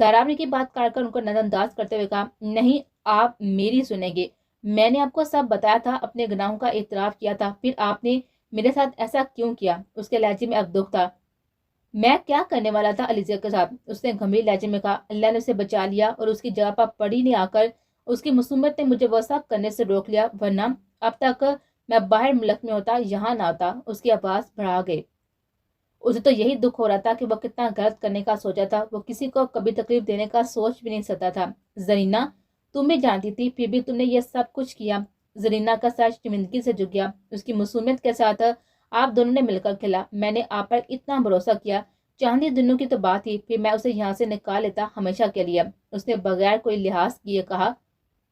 داراب نے کی بات کاٹ کر ان کو نظر انداز کرتے ہوئے کہا، نہیں آپ میری سنیں گے، میں نے آپ کو سب بتایا تھا، اپنے گناہوں کا اعتراف کیا تھا، پھر آپ نے میرے ساتھ ایسا کیوں کیا؟ اس کے لہجے میں اب دکھ تھا۔ میں کیا کرنے والا تھا علیزہ کے ساتھ؟ اس نے گمبھیر لہجے میں کہا، اللہ نے اسے بچا لیا اور اس کی جگہ پر پڑی نے آ کر اس کی مصیبت نے مجھے وہ سب کرنے سے روک لیا، ورنہ اب تک میں باہر ملک میں ہوتا، یہاں نہ ہوتا۔ اس کی آواز بڑھا گئی۔ اسے تو یہی دکھ ہو رہا تھا کہ وہ کتنا غلط کرنے کا سوچا تھا، وہ کسی کو کبھی تکلیف دینے کا سوچ بھی نہیں سکتا تھا۔ زرینہ تم بھی جانتی تھی، پھر بھی تم نے یہ سب کچھ کیا۔ زرینہ کا سر شرمندگی سے جھک گیا۔ اس کی معصومیت کے ساتھ آپ دونوں نے مل کر کھیلا، میں نے آپ پر اتنا بھروسہ کیا، چاندی دنوں کی تو بات تھی، پھر میں اسے یہاں سے نکال لیتا ہمیشہ کے لیے۔ اس نے بغیر کوئی لحاظ کیے کہا،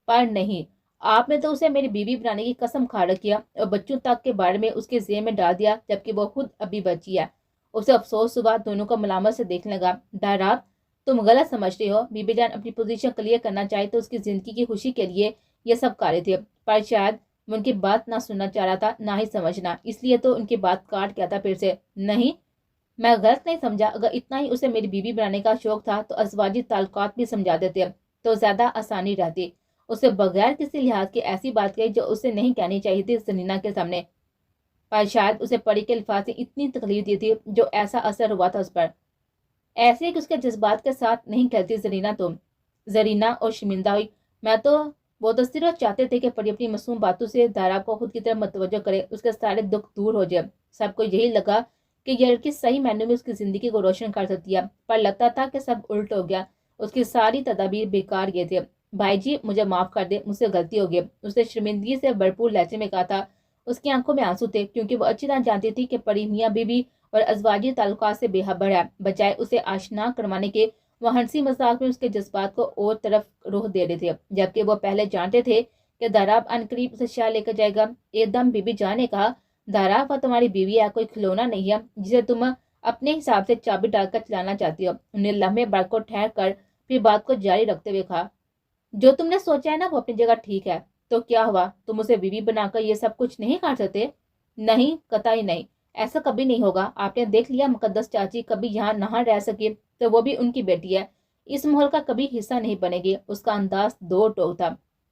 پر نہیں، آپ نے تو اسے میری بیوی بنانے کی قسم کھا رکھی ہے اور بچوں تک کے بارے میں اس کے ذہن میں ڈال دیا، جبکہ وہ خود ابھی بچی ہے۔ اسے افسوس ہوا، دونوں کو ملامت سے دیکھنے لگا۔ ڈائراب تم غلط سمجھتے ہو، بی بی جان اپنی پوزیشن کلیئر کرنا چاہے تو اس کی زندگی کی خوشی کے لیے یہ سب کر رہے تھے، پر شاید وہ ان کی بات نہ سننا چاہ رہا تھا نہ ہی سمجھنا، اس لیے تو ان کی بات کاٹ گیا تھا پھر سے۔ نہیں، میں غلط نہیں سمجھا، اگر اتنا ہی اسے میری بیوی بنانے کا شوق تھا تو ازواجی تعلقات بھی سمجھا دیتے تو زیادہ آسانی رہتی۔ اسے بغیر کسی لحاظ کی ایسی بات کہی جو اسے نہیں کہنی چاہیے تھی زرینہ کے سامنے، پر شاید اسے پری کے الفاظ سے اتنی تکلیف دی تھی جو ایسا اثر ہوا تھا اس پر۔ ایسے کہ اس کے جذبات کے ساتھ نہیں کھیلتی زرینہ تم۔ زرینہ اور شرمندہ ہوئی، میں تو وہ تو صرف چاہتے تھے کہ پری اپنی معصوم باتوں سے دائرہ کو خود کی طرف متوجہ کرے، اس کے سارے دکھ دور ہو جائے۔ سب کو یہی لگا کہ یہ لڑکی صحیح معنوں میں اس کی زندگی کو روشن کر سکتی ہے، پر لگتا تھا کہ سب الٹ ہو گیا، اس کی ساری تدابیر بیکار گئے تھے۔ بھائی جی مجھے معاف کر دے، مجھ سے غلطی ہو گئی، اس نے شرمندگی سے بھرپور لہجے میں کہا تھا۔ اس کی آنکھوں میں آنسو تھے، کیونکہ وہ اچھی طرح جانتی تھی کہ پری میاں بیوی اور ازواجی تعلقات سے بے خبر ہے۔ بجائے اسے آشنا کروانے کے، وہ ہنسی مذاق میں اس کے جذبات کو اور طرف روح دے رہے تھے، جبکہ وہ پہلے جانتے تھے کہ دائراب عنقریب اسے شاہ لے کر جائے گا۔ ایک دم بی بی جان نے کہا، دائراب وہ تمہاری بیوی ہے، کوئی کھلونا نہیں ہے جسے تم اپنے حساب سے چابی ڈال کر چلانا چاہتی ہو۔ انہیں لمحے بھر کو ٹھہر کر پھر بات کو جاری رکھتے ہوئے کہا، جو تم نے سوچا ہے نا وہ اپنی جگہ ٹھیک ہے، تو کیا ہوا، تم اسے بیوی بنا کر یہ سب کچھ نہیں کر سکتے؟ نہیں، قطعی نہیں، ایسا کبھی نہیں ہوگا۔ آپ نے دیکھ لیا، مقدس چاچی کبھی یہاں نہ رہ سکی تو وہ بھی ان کی بیٹی ہے، اس ماحول کا کبھی حصہ نہیں بنے گی۔ اس کا انداز دو ٹوک تھا۔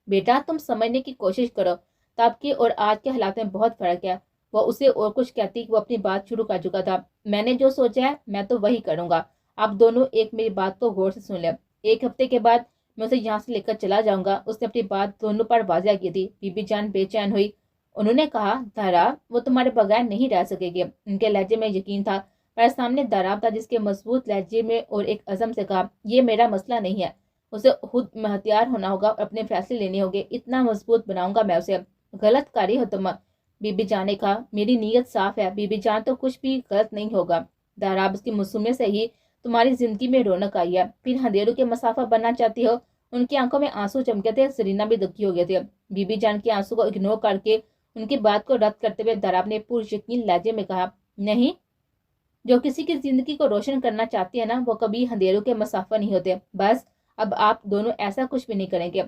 بیٹا تم سمجھنے کی کوشش کرو، تب کے اور آج کے حالات میں بہت فرق ہے۔ وہ اسے اور کچھ کہتی کہ وہ اپنی بات شروع کر چکا تھا۔ میں نے جو سوچا ہے میں تو وہی کروں گا، آپ دونوں ایک میری بات کو غور سے سن لیں۔ ایک ہفتے کے بعد میں اسے یہاں سے لے کر چلا جاؤں گا۔ اس نے اپنی بات دونوں پر واضح کی تھی۔ بی بی جان بے چین ہوئی، انہوں نے کہا، دائرہ وہ تمہارے بغیر نہیں رہ سکے گی۔ ان کے لہجے میں یقین تھا، پر سامنے دائرہ تھا جس کے مضبوط لہجے میں اور ایک عزم سے کہا، یہ میرا مسئلہ نہیں ہے، اسے خود مختار ہونا ہوگا اور اپنے فیصلے لینے ہوں گے، اتنا مضبوط بناؤں گا میں اسے۔ غلط کاری ہو تم، بی بی جان نے کہا، میری نیت صاف ہے، بی بی جان تو کچھ بھی غلط نہیں ہوگا۔ دائرہ اس کی معصومیت سے ہی تمہاری زندگی میں رونق آئی ہے، پھر اندھیروں کے مسافہ بننا چاہتی ہو۔ ان کی آنکھوں میں آنسو چمکے تھے، زرینہ بھی دکھی ہو گئے تھے۔ بی بی جان کے آنسو کو اگنور کر کے ان کی بات کو رد کرتے ہوئے دائرہ نے پر یقین لہجے میں کہا، نہیں، جو کسی کی زندگی کو روشن کرنا چاہتے ہیں نا وہ کبھی اندھیروں کے مسافہ نہیں ہوتے۔ بس اب آپ دونوں ایسا کچھ بھی نہیں کریں گے۔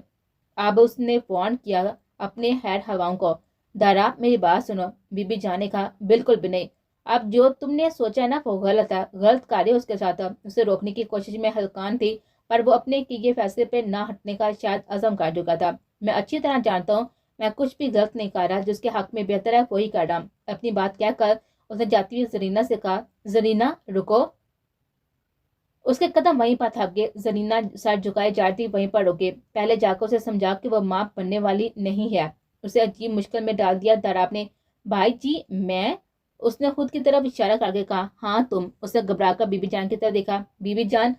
اب اس نے فون کیا اپنے خیر ہواؤں کو، دائرہ میری بات سنو۔ بی بی جان نے کہا، بالکل بھی نہیں، اب جو تم نے سوچا ہے نا وہ غلط ہے، غلط کاری اس کے ساتھ۔ اسے روکنے کی کوشش میں ہلکان تھی، پر وہ اپنے کیے فیصلے پہ نہ ہٹنے کا شاید عزم کر چکا تھا۔ میں اچھی طرح جانتا ہوں میں کچھ بھی غلط نہیں کر رہا، جس کے حق میں بہتر ہے وہی کر رہا۔ اپنی بات کہہ کر اس نے جاتی ہوئی زرینہ سے کہا، زرینہ رکو۔ اس کے قدم وہیں پر تھک گئے۔ زرینہ سر جھکائے جاتی وہیں پر رکے۔ پہلے جا کر اسے سمجھا کہ وہ ماں بننے والی نہیں ہے۔ اسے عجیب مشکل میں ڈال دیا۔ دائرہ نے، بھائی جی میں، اس نے خود کی طرف اشارہ کر کے کہا، ہاں تم۔ اسے گھبرا کر بی بی جان کی طرف دیکھا۔ بی بی جان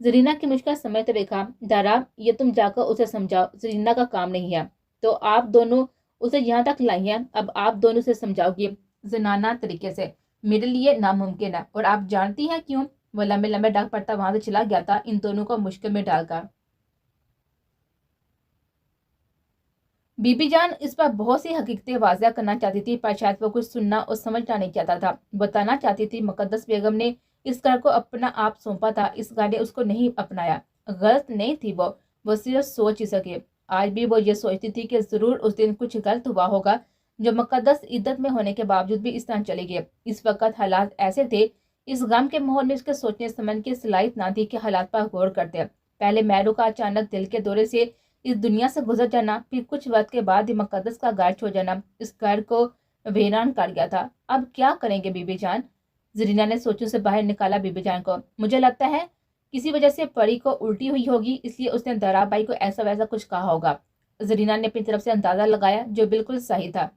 زرینہ کی مشکل سمجھتے ہوئے کہا، دائرہ یہ تم جا کر اسے سمجھاؤ، زرینہ کا کام نہیں ہے، تو آپ دونوں اسے یہاں تک لائی ہیں، اب آپ دونوں سے سمجھاؤ گے زنانہ طریقے سے، میرے لیے ناممکن ہے، اور آپ جانتی ہیں کیوں؟ وہ لمبے لمبے ڈاک پڑتا وہاں سے چلا گیا تھا ان دونوں کو مشکل میں ڈال کر۔ بی بی جان اس پر بہت سی حقیقتیں واضح کرنا چاہتی تھی، پر شاید وہ کچھ سننا اور سمجھنا نہیں چاہتا تھا۔ بتانا چاہتی تھی مقدس بیگم نے اس گھر کو اپنا آپ سونپا تھا، اس گھر نے اس کو نہیں اپنایا۔ غلط نہیں تھی وہ صرف سوچ ہی سکے۔ آج بھی وہ یہ سوچتی تھی کہ ضرور اس دن کچھ غلط ہوا ہوگا جو مقدس عدت میں ہونے کے باوجود بھی اس طرح چلے گئے۔ اس وقت حالات ایسے تھے، اس غم کے ماحول میں اس کے سوچنے سمجھنے کی صلاحیت نہ تھی کہ حالات پر غور کرتے۔ پہلے میرو کا اچانک دل کے دورے سے اس دنیا سے گزر جانا، پھر کچھ وقت کے بعد یہ مقدس کا گھر چھوڑ جانا اس گھر کو ویران کر گیا تھا۔ اب کیا کریں گے بی بی جان؟ زرینہ نے سوچوں سے باہر نکالا بی بی جان کو۔ مجھے لگتا ہے کسی وجہ سے پری کو الٹی ہوئی ہوگی، اس لیے اس نے دراب بھائی کو ایسا ویسا کچھ کہا ہوگا۔ زرینہ نے اپنی طرف سے اندازہ لگایا جو بالکل صحیح تھا۔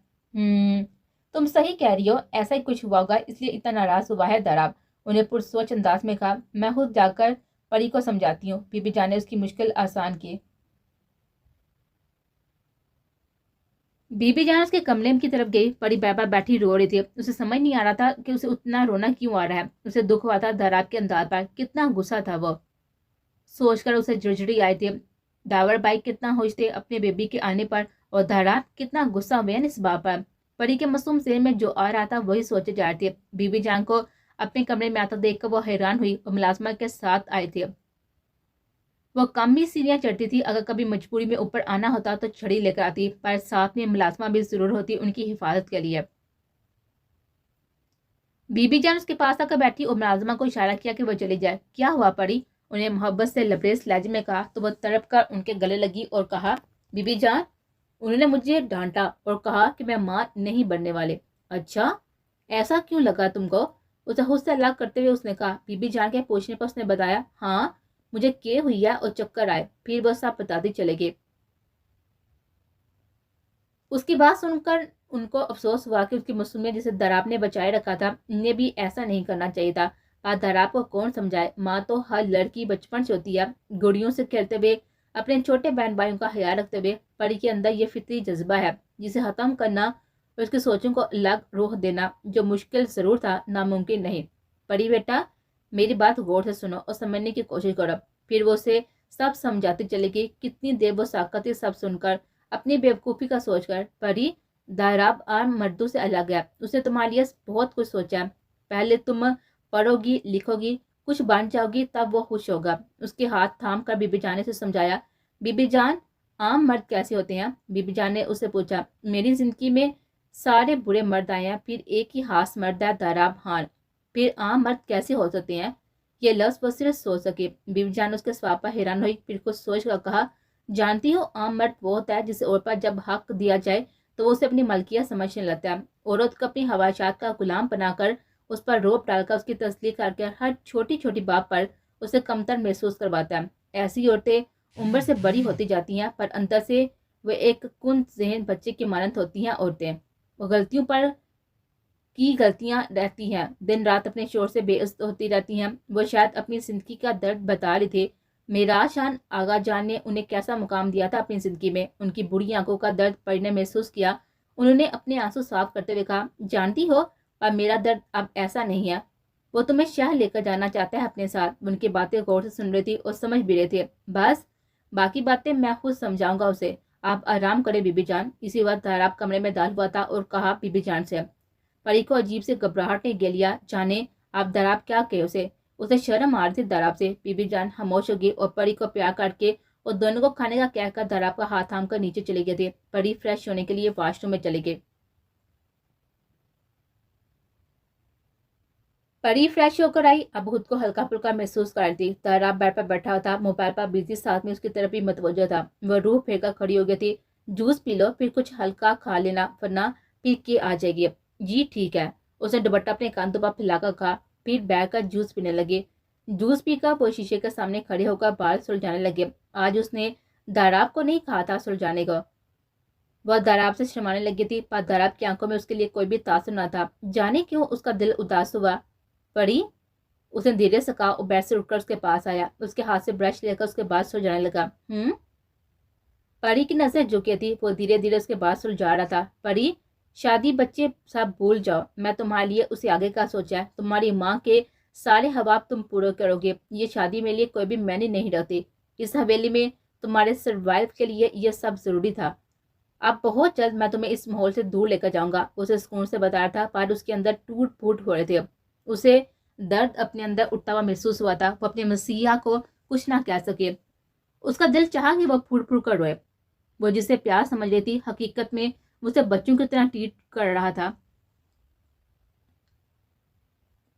تم صحیح کہہ رہی ہو، ایسا ہی کچھ ہوا ہوگا، اس لیے اتنا ناراض ہوا ہے دراب۔ انہیں پرسوچ انداز میں کہا، میں خود جا کر پری کو سمجھاتی ہوں۔ بی بی جان نے اس کی مشکل آسان کی۔ بی بی جان اس کے کمرے کی طرف گئی۔ پری بابا بیٹھی رو رہی تھی۔ اسے سمجھ نہیں آ رہا تھا کہ اسے اتنا رونا کیوں آ رہا ہے۔ اسے دکھ ہوا تھا دراب کے انداز پر، کتنا غصہ تھا وہ سوچ کر اسے جڑجڑی آئی تھی۔ ڈاور بھائی کتنا خوش تھے اپنے بیبی کے آنے پر، اور دراب کتنا غصہ ہوئے اس بات پر۔ پری کے معصوم ذہن میں جو آ رہا تھا وہی سوچے جا رہی تھی۔ بی بی جان کو اپنے کمرے میں آتا دیکھ کر وہ حیران ہوئی اور ملازمہ کے ساتھ آئی تھی۔ وہ کم ہی سیڑھیاں چڑھتی تھی، اگر کبھی مجبوری میں اوپر آنا ہوتا تو چھڑی لے کر آتی، پر ساتھ میں ملازمہ بھی ضرور ہوتی ان کی حفاظت کے لیے۔ بی بی جان اس کے پاس آ کر بیٹھی اور ملازمہ کو اشارہ کیا کہ وہ چلی جائے۔ کیا ہوا پری؟ انہیں محبت سے لبریز لہجے میں کہا تو وہ تڑپ کر ان کے گلے لگی اور کہا، بی بی جان، انہوں نے مجھے ڈانٹا اور کہا کہ میں ماں نہیں بننے والے۔ اچھا، ایسا کیوں لگا تم کو؟ اسے خود سے الگ کرتے ہوئے اس نے کہا۔ بی بی جان کے پوچھنے پر اس نے بتایا، ہاں مجھے کی ہوئی ہے اور چکر آئے، پھر وہ سب بتاتے چلے گئے۔ اس کی بات سن کر ان کو افسوس ہوا کہ اس کی معصومیت جسے دراب نے بچائے رکھا تھا، انہیں بھی ایسا نہیں کرنا چاہیے تھا۔ دراب کو کون سمجھائے؟ ماں تو ہر لڑکی بچپن سے ہوتی ہے۔ گڑیوں سے کھیلتے ہوئے، اپنے چھوٹے بہن بھائیوں کا خیال رکھتے ہوئے، پری کے اندر یہ فطری جذبہ ہے جسے ختم کرنا اور اس کی سوچوں کو الگ روح دینا جو مشکل ضرور تھا، ناممکن نہیں۔ پری بیٹا، میری بات غور سے سنو اور سمجھنے کی کوشش کرو۔ پھر وہ اسے سب سمجھاتی چلے گئی۔ کتنی دیر وہ ساکت سب سن کر، اپنی بیوقوفی کا سوچ کر۔ پری، دراب عام مردوں سے الگ ہے، اس نے تمہارے لیے بہت کچھ سوچا ہے۔ پہلے تم پڑھو گی، لکھو گی، کچھ بن جاؤ گی، تب وہ خوش ہوگا۔ اس کے ہاتھ تھام کر بی بی جان نے اسے سمجھایا۔ بی بی جان، عام مرد کیسے ہوتے ہیں؟ بی بی جان نے اسے پوچھا۔ میری زندگی میں سارے برے مرد آئے ہیں، پھر ایک ہی خاص مرد ہے دراب خان۔ پھر عام مرد کیسے ہو سکتے ہیں؟ یہ لفظ وہ صرف سوچ سکے۔ بی بی جان اس کے سوال پر حیران ہوئی، پھر کچھ سوچ کر کہا، جانتی ہو، عام مرد وہ ہوتا ہے جسے عورت پر جب حق دیا جائے تو وہ اسے اپنی ملکیت سمجھنے لگتا ہے۔ عورت کو اپنی خواہشات کا غلام بنا کر، اس پر روب ڈال کر، اس کی تسلیم کر کے ہر چھوٹی چھوٹی بات پر اسے کمتر محسوس کرواتا ہے۔ ایسی عورتیں عمر سے بڑی ہوتی جاتی ہیں، پر اندر سے وہ ایک کن ذہن بچے کی مانند ہوتی ہیں۔ عورتیں وہ غلطیوں پر کی غلطیاں رہتی ہیں، دن رات اپنے شور سے بے عزت ہوتی رہتی ہیں۔ وہ شاید اپنی زندگی کا درد بتا رہے تھے۔ معراج خان آغا جان نے انہیں کیسا مقام دیا تھا اپنی زندگی میں، ان کی بڑی آنکھوں کا درد پری نے محسوس کیا۔ انہوں نے اپنے آنسو صاف کرتے ہوئے کہا، جانتی ہو، اب میرا درد اب ایسا نہیں ہے۔ وہ تمہیں شہر لے کر جانا چاہتا ہے اپنے ساتھ۔ ان کی باتیں غور سے سن رہی تھی اور سمجھ بھی رہے تھے۔ بس باقی باتیں میں خود سمجھاؤں گا اسے، آپ آرام کریں بی بی جان۔ اسی وقت دراب کمرے میں داخل ہوا تھا اور کہا بی بی جان سے۔ پری کو عجیب سے گھبراہٹ نے گھیر لیا، جانے آپ دراب کیا کہے اسے شرم آ رہی تھی دراب سے۔ بی بی جان خاموش ہو گئی اور پری کو پیار کر کے اور دونوں کو کھانے کا کہہ کر دراب کا ہاتھ تھام کر نیچے چلے گئے تھے۔ پری فریش ہونے کے لیے واش روم میں چلے گئے۔ پری فریش ہو کر آئی، اب خود کو ہلکا پھلکا محسوس کر رہی تھی۔ دراب بیڈ پر بیٹھا تھا، موبائل پر بزی، ساتھ میں اس کی طرف بھی متوجہ تھا۔ وہ روح پھیر کر کھڑی ہو گئی تھی۔ جوس پی لو، پھر کچھ ہلکا کھا لینا، ورنہ پی کے آ جائے گی۔ جی ٹھیک ہے، اس نے دوپٹہ اپنے کاندھوں پر پھیلا کر کہا، پھر بیٹھ کر جوس پینے لگے۔ جوس پی کر وہ شیشے کے سامنے کھڑے ہو کر بال سلجھانے لگے۔ آج اس نے دراب کو نہیں کہا تھا سلجھانے کو۔ وہ دراب سے شرمانے لگی تھی، پر دراب کی آنکھوں میں اس کے لیے کوئی بھی تاثر نہ تھا۔ جانے کیوں اس کا دل اداس ہوا۔ پری، اس نے دھیرے سے کہا اور بیڈ سے اٹھ کر اس کے پاس آیا، اس کے ہاتھ سے برش لے کر اس کے بال سلجھانے لگا۔ پری کی نظر جھکی تھی، وہ دھیرے دھیرے اس کے بال سلجھا رہا تھا۔ پری، شادی بچے سب بھول جاؤ، میں تمہارے لیے اسے آگے کا سوچا ہے۔ تمہاری ماں کے سارے خواب تم پورے کرو گے۔ یہ شادی میرے لیے کوئی بھی معنی نہیں رکھتی۔ اس حویلی میں تمہارے سروائیو کے لیے یہ سب ضروری تھا۔ اب بہت جلد میں تمہیں اس ماحول سے دور لے کر جاؤں گا، اسے سکون سے بتایا تھا، پر اس کے اندر ٹوٹ پھوٹ ہو رہے تھے۔ اسے درد اپنے اندر اٹھتا ہوا محسوس ہوا تھا۔ وہ اپنے مسیحا کو کچھ نہ کہہ سکے۔ اس کا دل چاہا کہ وہ پھوٹ پھوٹ کر روئے۔ وہ جسے پیار سمجھ رہی تھی، حقیقت میں اسے بچوں کی طرح ٹریٹ کر رہا تھا۔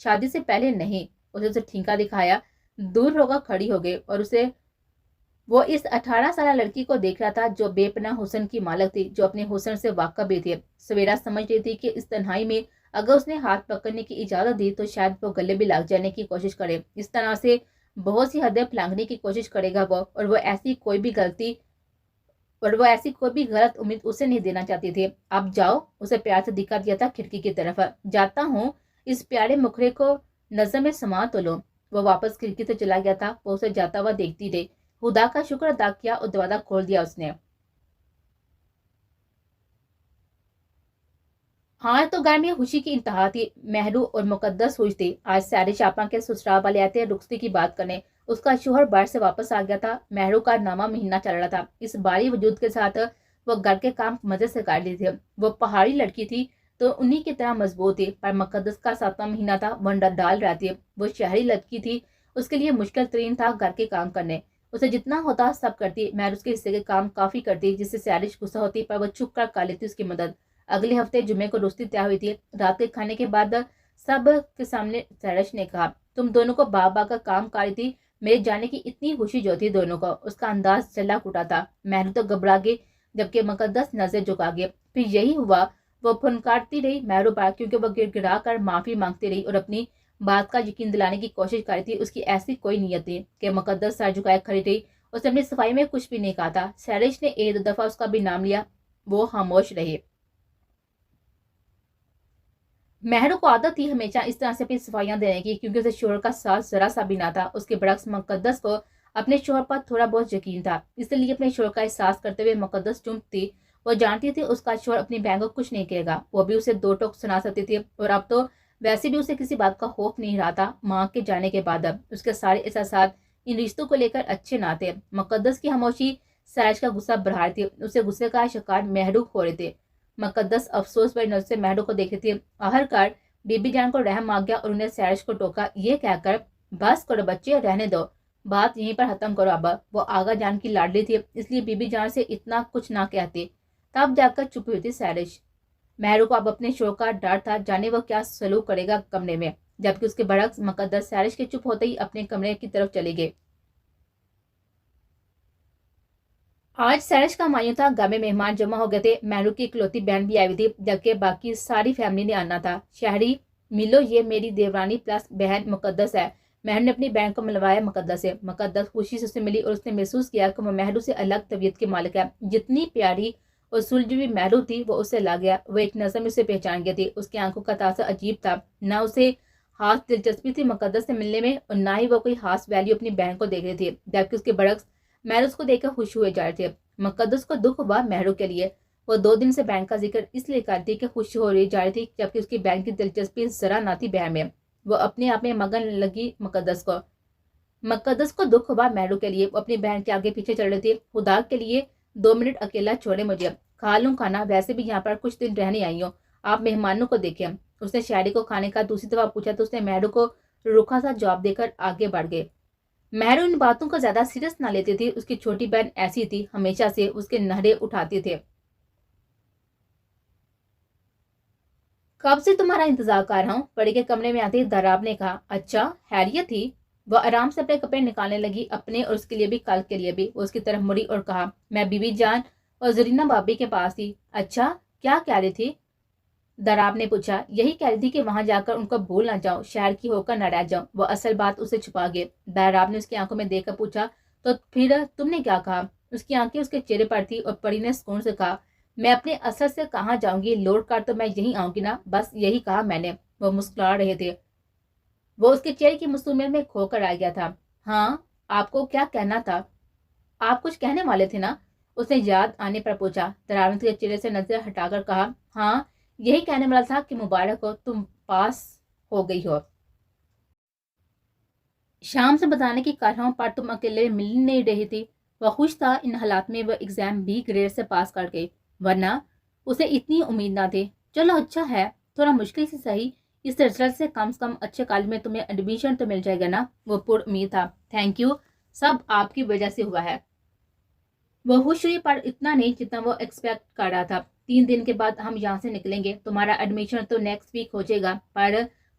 شادی سے پہلے نہیں. اسے اسے ٹھینکا دکھایا, دور ہوگا کھڑی ہو گئی اور وہ اس 18 سالہ لڑکی کو دیکھ رہا تھا جو بے پناہ حسن کی مالک تھی, جو اپنے حسن سے واقف بھی تھی. سویرا سمجھ رہی تھی کہ اس تنہائی میں اگر اس نے ہاتھ پکڑنے کی اجازت دی تو شاید وہ گلے بھی لگ جانے کی کوشش کرے. اس طرح سے بہت سی حدیں پھلانگنے کی کوشش کرے گا وہ, اور وہ ایسی کوئی بھی غلط امید اسے نہیں دینا چاہتی تھی. اب جاؤ, اسے پیار سے دکھا دیا تھا کھڑکی کی طرف. جاتا ہوں, اس پیارے مکھرے کو نظر میں سما تو لو. وہ واپس کھڑکی سے چلا گیا تھا. وہ اسے جاتا ہوا دیکھتی رہی. خدا کا شکر ادا کیا اور دروازہ کھول دیا اس نے. ہاں تو گھر میں خوشی کی انتہا تھی. مہرو اور مقدس خوش تھی. آج سارے شاپاں کے سسرال والے آتے رخصتی کی بات کرنے. اس کا شوہر باہر سے واپس آ گیا تھا. مہرو کا نامہ مہینہ چل رہا تھا. اس باری وجود کے ساتھ وہ گھر کے کام مزے سے کر لی تھی. وہ پہاڑی لڑکی تھی تو انہی کی طرح مضبوط تھی, پر مقدس کا 7واں مہینہ تھا. وہ ڈال رہتی. وہ شہری لڑکی تھی, اس کے لیے مشکل ترین تھا گھر کے کام کرنے. اسے جتنا ہوتا سب کرتی. مہر اس کے حصے کے کام کافی کرتی, جس سے سیرش غصہ ہوتی, پر وہ چھپ کر لیتی اس کی مدد. اگلے ہفتے جمعے کو روستی تیار ہوئی تھی. رات کے کھانے کے بعد سب کے سامنے سیرش نے کہا, تم دونوں کو بابا کا کام کاری تھی. میرے جانے کی اتنی خوشی جو تھی دونوں کو. اس کا انداز چلا اٹھا تھا. مہر تو گھبرا گئی, جبکہ مقدس نظر جھکا گیا. پھر یہی ہوا. وہ پھنکارتی رہی مہرو پر, کیونکہ وہ گر گرا کر معافی مانگتی رہی اور اپنی بات کا یقین دلانے کی کوشش کر رہی تھی. اس کی ایسی کوئی نیت تھی کہ مقدس سر جھکائے کھڑی رہی. اس نے اپنی صفائی میں کچھ بھی نہیں کہا تھا. سیرش نے ایک دو دفعہ اس کا بھی نام لیا. وہ خاموش رہی. مہرو کو عادت تھی ہمیشہ اس طرح سے اپنی صفائیاں دینے کی, کیونکہ اسے شوہر کا ساتھ ذرا سا بھی نہ تھا. اس کے برعکس مقدس کو اپنے شوہر پر تھوڑا بہت یقین تھا, اس لیے اپنے شوہر کا احساس کرتے ہوئے مقدس چپ تھی. وہ جانتی تھی اس کا شوہر اپنی بہن کو کچھ نہیں کہے گا. وہ بھی اسے دو ٹوک سنا سکتی تھی, اور اب تو ویسے بھی اسے کسی بات کا خوف نہیں رہا تھا. ماں کے جانے کے بعد اس کے سارے احساسات ان رشتوں کو لے کر اچھے نہ تھے. مقدس کی خاموشی سیرش کا غصہ بڑھا رہی تھی. اسے غصے کا شکار مہرو ہو رہے تھے. مقدس افسوس بھری نظر سے مہرو کو دیکھ رہی تھی. آخرکار بی بی جان کو رحم آ گیا اور انہیں سیرش کو ٹوکا, یہ کہہ کر, بس کرو بچے, رہنے دو, بات یہیں پر ختم کرو. اب وہ آغا جان کی لاڈلی تھی, اس لیے بی بی جان سے اتنا کچھ نہ کہتی. تب جا کر چپ ہوئی تھی سیرش. مہرو کو اب اپنے شوہر کا ڈر تھا, جانے وہ کیا سلوک کرے گا کمرے میں. جبکہ اس کے برعکس مقدس سیرش کے چپ ہوتے ہی اپنے کمرے کی طرف چلی گئی. آج سیرش کا معین تھا. گھر میں مہمان جمع ہو گئے تھے. مہرو کی اکلوتی بہن بھی آئی ہوئی تھی, جبکہ باقی ساری فیملی نے آنا تھا. شہری ملو, یہ میری دیورانی پلس بہن مقدس ہے. مہر نے اپنی بہن کو ملوایا مقدس سے. مقدس خوشی سے اسے ملی اور اس نے محسوس کیا کہ وہ مہرو سے الگ طبیعت کے مالک ہے. جتنی پیاری اور سلجھی مہرو تھی وہ اس سے لا گیا. وہ ایک نظر میں اسے پہچان گئی تھی. اس کی آنکھوں کا تاثر عجیب تھا. نہ اسے خاص دلچسپی تھی مقدس سے ملنے میں, اور نہ ہی وہ کوئی خاص ویلیو اپنی بہن کو دیکھ رہی تھی. جبکہ اس کے برعکس مہرو اس کو دیکھ کر خوش ہوئے جا رہے تھے. مقدس کو دکھ ہوا مہرو کے لیے. وہ 2 دن سے بہن کا ذکر اس لیے کرتی کہ خوش ہو رہی جا رہی تھی, جبکہ اس کی بہن کی دلچسپی ذرا نہ تھی بہن میں. وہ اپنے آپ میں مگن لگی مقدس کو دکھ ہوا مہرو کے لیے. وہ اپنی بہن کے آگے پیچھے چل رہی تھی. خدا کے لیے 2 منٹ اکیلا چھوڑے مجھے, کھا لوں کھانا, ویسے بھی یہاں پر کچھ دن رہنے آئی ہوں, آپ مہمانوں کو دیکھیں. اس نے شاعری کو کھانے کا دوسری دفعہ پوچھا تو اس نے مہرو کو روکھا سا جواب دے کر آگے بڑھ گئے. مہرو ان باتوں کو زیادہ سیریس نہ لیتی تھی. اس کی چھوٹی بہن ایسی تھی, ہمیشہ سے اس کے نہرے اٹھاتے تھے. کب سے تمہارا انتظار کر رہا ہوں, پڑی کے کمرے میں آتے دراب نے کہا. اچھا, خیریت تھی. وہ آرام سے اپنے کپڑے نکالنے لگی, اپنے اور اس کے لیے بھی, کل کے لیے بھی. وہ اس کی طرف مڑی اور کہا, میں بی بی جان اور زرینہ بابی کے پاس تھی. اچھا, کیا کہہ رہی تھی؟ دراب نے پوچھا. یہی کہہ رہی تھی کہ وہاں جا کر ان کو بھول نہ جاؤ, شہر کی ہو کر نہ رہ جاؤ. وہ اصل بات اسے چھپا گئے. دراب نے اس کی آنکھوں میں دیکھ کر پوچھا, تو پھر تم نے کیا کہا؟ اس کی آنکھیں اس کے چہرے پر تھی اور پری نے سکون سے کہا, میں اپنے اثر سے کہاں جاؤں گی, لوٹ کر تو میں یہیں آؤں گی نا, بس یہی کہا میں نے. وہ مسکرا رہے تھے. وہ اس کے چہرے کی معصومیت میں کھو کر آ گیا تھا. ہاں, آپ کو کیا کہنا تھا؟ آپ کچھ کہنے والے تھے نا, اس نے یاد آنے پر پوچھا. دراب نے اس کے چہرے سے نظر ہٹا کر کہا, ہاں, یہی کہنے والا تھا کہ مبارک ہو, تم پاس ہو گئی ہو. شام سے بتانے کی کاروں پر تم اکیلے مل نہیں رہی تھی. وہ خوش تھا ان حالات میں وہ ایگزام بھی گریڈ سے پاس کر گئی, ورنہ اسے اتنی امید نہ تھی. چلو اچھا ہے, تھوڑا مشکل سے صحیح, اس رزلٹ سے کم اچھے کالج میں تمہیں ایڈمیشن تو مل جائے گا نا. وہ پر امید تھا. تھینک یو, سب آپ کی وجہ سے ہوا ہے. وہ خوش ہوئی, پر اتنا نہیں جتنا وہ ایکسپیکٹ کر رہا تھا. 3 دن کے بعد ہم یہاں سے نکلیں گے. تمہارا ایڈمیشن تو نیکسٹ ویک ہو جائے گا, پر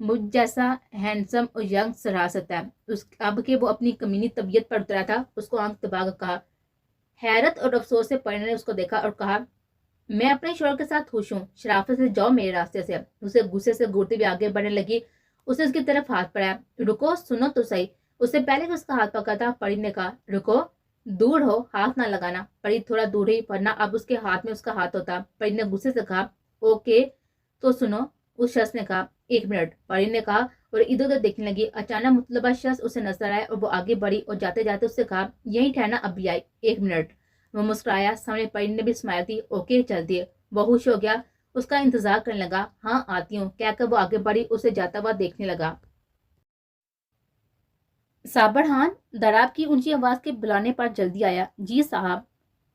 مجھ جیسا ہینڈسم اور ینگ سرا سکتا ہے. اب کہ وہ اپنی کمینی طبیعت پر اترا تھا اس کو آنکھ دبا کر کہا. حیرت اور افسوس سے پری نے اس کو دیکھا اور کہا میں اپنے شوہر کے ساتھ خوش ہوں. شرافت سے جاؤ میرے راستے سے. اسے غصے سے گھورتے ہوئے آگے بڑھنے لگی. اسے اس کی طرف ہاتھ بڑھایا. رکو سنو تو صحیح. اس سے پہلے کہ اس کا ہاتھ پکڑا تھا پری نے کہا رکو دور ہو ہاتھ نہ لگانا. پری تھوڑا دور ہی ورنہ اب اس کے ہاتھ میں اس کا ہاتھ ہوتا. پری نے غصے سے کہا اوکے تو سنو. اس شخص نے کہا 1 منٹ. پری نے کہا اور ادھر ادھر دیکھنے لگی. اچانک مطلبہ شخص اسے نظر آیا اور وہ آگے بڑھی اور جاتے جاتے اس سے کہا یہیں ٹھہرنا اب بھی آئی 1 منٹ. وہ مسکرایا. سامنے پری نے بھی اسمائل دی. اوکے چلتی ہے. وہ خوش ہو گیا. اس کا انتظار کرنے لگا. ہاں آتی ہوں کہہ کر وہ آگے بڑھی. اسے جاتا ہوا دیکھنے لگا. صابر خان دراب کی اونچی آواز کے بلانے پر جلدی آیا. جی صاحب.